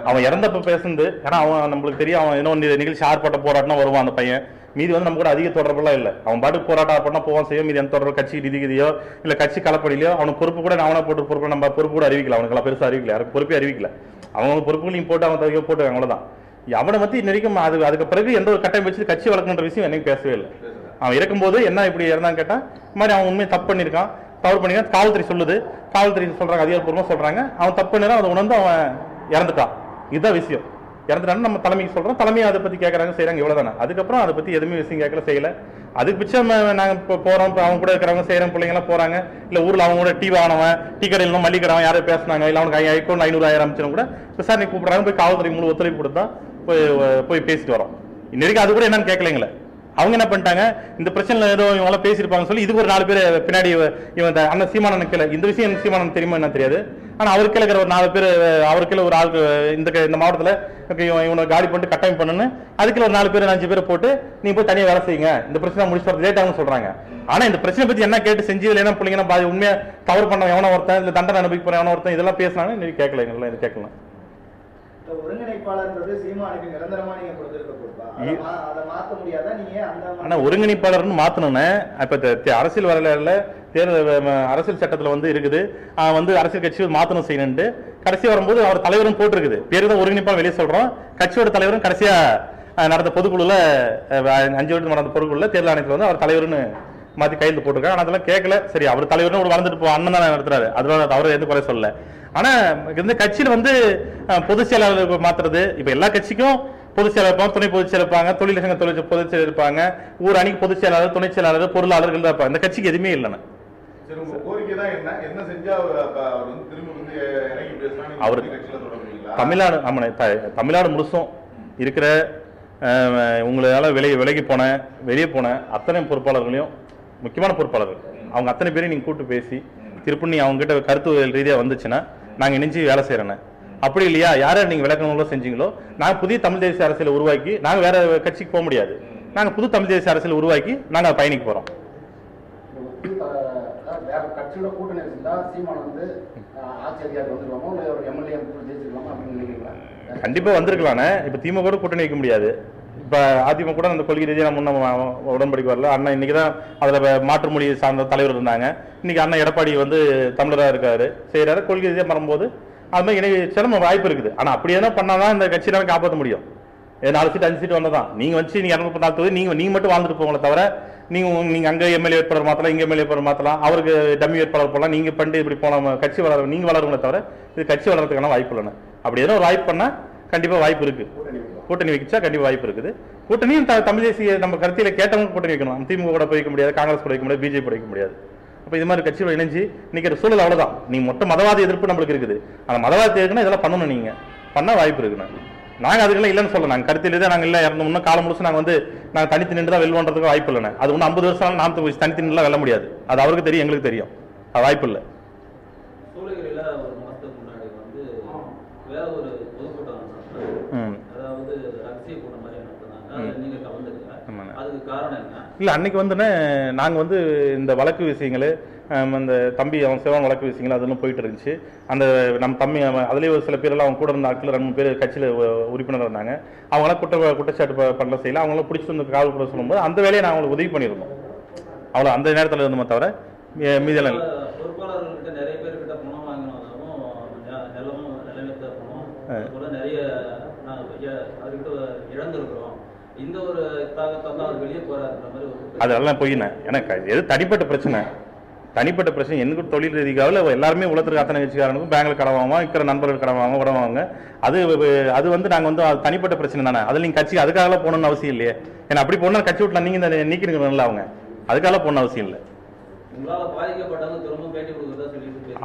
அவன் இறந்தப்ப பேசுனது. ஏன்னா அவன் நம்மளுக்கு தெரியும், அவன் இன்னொரு நிகழ்ச்சி ஆர்ப்பாட்ட போராட்டம் வருவான் அந்த பையன். மீதி வந்து நம்ம கூட அதிக தொடர்புலாம் இல்லை. அவன் பாட்டுக்கு போராட்டம் பண்ணா போவான் செய்யும். மீதி எந்த தொடர்பு கட்சி நிதிகிதியோ இல்ல கட்சி கலப்படியிலையோ அவனுக்கு பொறுப்பு கூட அவனை போட்டு பொறுப்பு நம்ம பொறுப்பு கூட அறிவிக்கல. அவனுக்கு பெருசா அறிவிக்கல, யாருக்கு பொறுப்பே அறிவிக்கல. அவங்க பொறுப்புகளையும் போட்டு அவன் தவிர போட்டு அவ்வளவுதான். அவனை பத்தி இன்னைக்கும் அதுக்கு பிறகு எந்த ஒரு கட்டம் வச்சு கட்சி வளர்க்குன்ற விஷயம் என்னைக்கும் பேசவே இல்லை. அவன் இருக்கும்போது என்ன இப்படி இருந்தான்னு கேட்டா, இந்த மாதிரி அவன் உண்மையை தப்பு பண்ணியிருக்கான், தவறு பண்ணிருக்கான். காவல்துறை சொல்லுது, காவல்துறை சொல்றாங்க, அதிகாரப்பூர்வமா சொல்றாங்க. அவன் தப்பு பண்ணிருக்கான், அதை உணர்ந்து அவன் இறந்துட்டான். இதுதான் விஷயம். இறந்துட்டாங்க நம்ம தலைமைக்கு சொல்றோம், தலைமையை அதை பத்தி கேட்கறாங்க, செய்யறாங்க, இவ்வளவுதானே. அதுக்கப்புறம் அதை பத்தி எதுவுமே விஷயம் கேட்கல, செய்யல. அதுக்கு பிச்சம் நாங்க இப்போ போறோம், இப்போ அவங்க கூட இருக்கிறவங்க செய்யறோம், பிள்ளைங்க எல்லாம் போறாங்க, இல்ல ஊர்ல அவங்க கூட டீ வாங்கினவன், டீ கடையில மல்லிகை கடவன் யாரும் பேசினாங்க, இல்ல அவனுக்கு அக்கௌண்ட் 500 ஆரம்பிச்சிடும் கூட விசாரணை கூப்பிடுறாங்க, போய் காவல்துறை முழு ஒத்துழைப்பு கொடுத்தா போய் பேசிட்டு வரோம். இன்னைக்கு அது கூட என்னன்னு கேட்கலைங்களே. அவங்க என்ன பண்ணிட்டாங்க, இந்த பிரச்சனை ஏதோ இவங்க பேசியிருப்பாங்க சொல்லி இதுக்கு ஒரு 4 பேர் பின்னாடி இவன் அண்ணன் சீமானன் கீழே இந்த விஷயம் சீமானன் தெரியுமா என்ன தெரியாது, ஆனா அவருக்கு இருக்கிற ஒரு 4 பேர் அவருக்குள்ள ஒரு ஆளுக்கு இந்த மாவட்டத்தில் இவனை காலி பண்ணிட்டு கட்டமைப்பு பண்ணுன்னு அதுக்குள்ள ஒரு 4 பேர் 5 பேரை போட்டு நீ போய் தனியாக வேலை செய்யுங்க, இந்த பிரச்சனை முடிச்சு வர லேட் ஆகும் சொல்றாங்க. ஆனா இந்த பிரச்சனை பத்தி என்ன கேட்டு செஞ்சு என்ன பிள்ளைங்கன்னா பாதி உண்மையா தவறு பண்ண எவனோ ஒருத்தன், இல்ல தண்டனை அனுபவிக்க போற எவனோ ஒருத்தன் இதெல்லாம் பேசினாங்க, இன்னைக்கு கேட்கல, இது கேட்கலாம். ஒருங்கிணைப்பாளர் சீமானுக்கு நிரந்தரமா நீங்க கொடுத்திருக்க பொறுப்பா, அதை மாத்த முடியாதா நீங்க? ஆனா ஒருங்கிணைப்பாளர்னு மாத்தணும்னு இப்ப அரசியல் வரலாறுல தேர்தல் அரசியல் சட்டத்துல இருக்குது, அரசியல் கட்சி மாத்தணும் செய்யணும்னு கடைசி வரும்போது அவர் தலைவரும் போட்டிருக்குது, பேரு தான் ஒருங்கிணைப்பாளர் வெளியே சொல்றோம். கட்சியோட தலைவரும் கடைசியா நடந்த பொதுக்குழுல 5 வருடம் நடந்த பொதுக்குழுல தேர்தல் ஆணையத்தில் அவர் தலைவர்னு மாத்தி கையில் போட்டிருக்காரு. ஆனா அதெல்லாம் கேட்கல. சரி, அவர் தலைவர்னு ஒரு வளர்ந்துட்டு போ அண்ணன் தான் நடத்துறாரு, அதனால அவரை எந்த குறை சொல்லல. ஆனா இந்த கட்சியில பொதுச் செயலாளர் மாத்துறது, இப்ப எல்லா கட்சிக்கும் பொதுச் செயலாளர் இருப்பாங்க, துணை பொதுச் செயலாளர் இருப்பாங்க, தொழில் சங்க பொதுச் செயலர் இருப்பாங்க, ஊர் அணிக்கு பொதுச் செயலாளர், துணை செயலாளர், பொருளாளர்கள் தான் இருப்பாங்க. இந்த கட்சிக்கு எதுவுமே இல்லைன்னு. சரி, உங்க கோரிக்கை தான் என்ன செஞ்சா அவர் திரும்ப இறங்கி பேசினா அவரு தமிழ்நாடு தமிழ்நாடு முழுசும் இருக்கிற உங்களால விலகி போன வெளியே போன அத்தனை பொறுப்பாளர்களையும், முக்கியமான பொறுப்பாளர்கள் அவங்க அத்தனை பேரையும் நீங்க கூப்பிட்டு பேசி திருப்பி அவங்க கிட்ட கருத்து ரீதியா வந்துச்சுன்னா நாங்க இணைஞ்சு வேலை செய்யறேன். அப்படி இல்லையா, யாரை நீங்க விளக்கங்களோ செஞ்சீங்களோ நாங்க புதிய தமிழ் தேசிய அரசியலை உருவாக்கி, நாங்க வேற கட்சிக்கு போக முடியாது, நாங்க புது தமிழ் தேசிய அரசியலை உருவாக்கி நாங்க பயணிக்க போறோம். கட்சியோட கூட்டணி இருந்தா சீமான் ஆட்சி அதிகாரி வந்துருவாமோ, இல்ல ஒரு எம்எல்ஏ ஜெயிச்சிருக்கலாமா அப்படின்னு நினைக்கிறீங்களா? கண்டிப்பா வந்திருக்கலானே. இப்ப திமுக கூட கூட்டணி வைக்க முடியாது. இப்ப அதிமுக கூட அந்த கொள்கை ரீதியாக முன்ன உடன்படிக்கை வரல. அண்ணா இன்னைக்குதான் அதுல மாற்று மொழி சார்ந்த தலைவர் இருந்தாங்க. இன்னைக்கு அண்ணா எடப்பாடி தமிழராக இருக்காரு, செய்யறாரு. கொள்கை ரீதியாக வரும்போது அது மாதிரி இணை சிரம வாய்ப்பு இருக்குது. ஆனா அப்படி என்ன பண்ணாதான் இந்த கட்சியில காப்பாற்ற முடியும். 4 சீட் 5 சீட் வந்ததான் நீங்க வச்சு நீங்க 240 நீங்க மட்டும் வாழ்ந்துட்டு போங்களே தவிர, நீங்க அங்க எம்எல்ஏ வேட்பாளர் மாத்தலாம், இங்க எம்எல்ஏ வேட்பாளர் மாத்தலாம், அவருக்கு டம்மி வேட்பாளர் போடலாம், நீங்க பண்ணிட்டு இப்படி போன கட்சி வளர நீங்க வளருங்களே தவிர இது கட்சி வளர்றதுக்கான வாய்ப்பு இல்லைன்னு. அப்படி ஏதோ ஒரு வாய்ப்பு பண்ணா கண்டிப்பா வாய்ப்பு இருக்கு. கூட்டணி வைச்சா கண்டிப்பா வாய்ப்பு இருக்குது. கூட்டணியும் தமிழ் தேசிய நம்ம கருத்தியில கேட்டவங்க கூட்டணி வைக்கணும். திமுக கூட வைக்க முடியாது, காங்கிரஸ் கூட வைக்க முடியாது, பிஜேபி வைக்க முடியாது. அப்ப இது மாதிரி கட்சியோட இணைஞ்சு இன்னைக்கு சூழல் அவ்வளவுதான். நீ மொத்த மதவாத எதிர்ப்பு நம்மளுக்கு இருக்குது. அந்த மதவாதத்தை இருக்குன்னா இதெல்லாம் பண்ணணும், நீங்க பண்ண வாய்ப்பு இருக்குன்னு. நாங்க அதுக்கெல்லாம் இல்லைன்னு சொல்ல, நாங்க கருத்தில் தான் நாங்க இல்ல இறந்தோம்னா காலம் முழுசு நாங்க தனித்து நின்று தான் வெல்வன்றதுக்கு வாய்ப்பு இல்லைன்னு. அது 50 வருஷம் நாம் தனித்து நின்று வெல்ல முடியாது. அது அவருக்கு தெரியும், எங்களுக்கு தெரியும். அது வாய்ப்பு இல்லை. சூளகிரியில ஒரு மாசத்துக்கு முன்னாடி வேற ஒரு பொதுக்கூட்டம், அதாவது ரகசிய கூட்டம் மாதிரி நடத்துனாங்க, நீங்க கலந்துக்கல. அதுக்கு காரணம் என்ன? இல்ல அன்னைக்கு நாங்க இந்த வழக்கு விஷயங்கள், அந்த தம்பி அவன் சிவன் வழக்கு விஷயங்கள் அதெல்லாம் போயிட்டு இருந்துச்சு. அந்த நம்ம தம்பி அதுலேயே ஒரு சில பேரெல்லாம் அவங்க கூட இருந்த ஆட்கள் 2-3 பேர் கட்சியில் உறுப்பினர் இருந்தாங்க. அவங்களாம் குற்றச்சாட்டு பண்ணல செய்யல. அவங்களாம் பிடிச்சி வந்து காவல் கூட சொல்லும்போது அந்த வேலையை நான் அவங்களுக்கு உதவி பண்ணியிருந்தோம். அவ்வளோ அந்த நேரத்தில் இருந்தோமே தவிர மீதெல்லாம் பொறுப்பாளர்கள்கிட்ட நிறைய பேர்கிட்ட பணம் வாங்கினாலும் நிலமும் நிலைமைத்த பணம் கூட நிறைய அதுக்கிட்ட இழந்திருக்கிறோம். இந்த ஒரு தாக்கத்தை தான் அவர் வெளியே போறாருன்ற மாதிரி அதெல்லாம் போயினேன். எனக்கு எது தனிப்பட்ட பிரச்சனை எனக்கு தொழில் ரீதிக்காக எல்லாருமே உலகத்துக்கு அத்தனை கட்சிக்காரனுக்கும் பேங்க்ல கடன் வாங்குவோம், இருக்கிற நண்பர்கள் கடன் வாங்க உடவாங்க. அது நாங்க அது தனிப்பட்ட பிரச்சனை தானே. அதில் நீங்க கட்சி அதுக்காக போகணும்னு அவசியம் இல்லையே. ஏன்னா அப்படி போனா கட்சி விட்டுல நீங்க நீக்கிருக்கணும்ல, அவங்க அதுக்காக போகணும் அவசியம் இல்லை.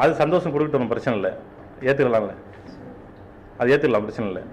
அது சந்தோஷம் கொடுக்கட்டும், பிரச்சனை இல்லை, ஏத்துக்கலாம்ல, அது ஏத்துக்கலாம், பிரச்சனை இல்லை.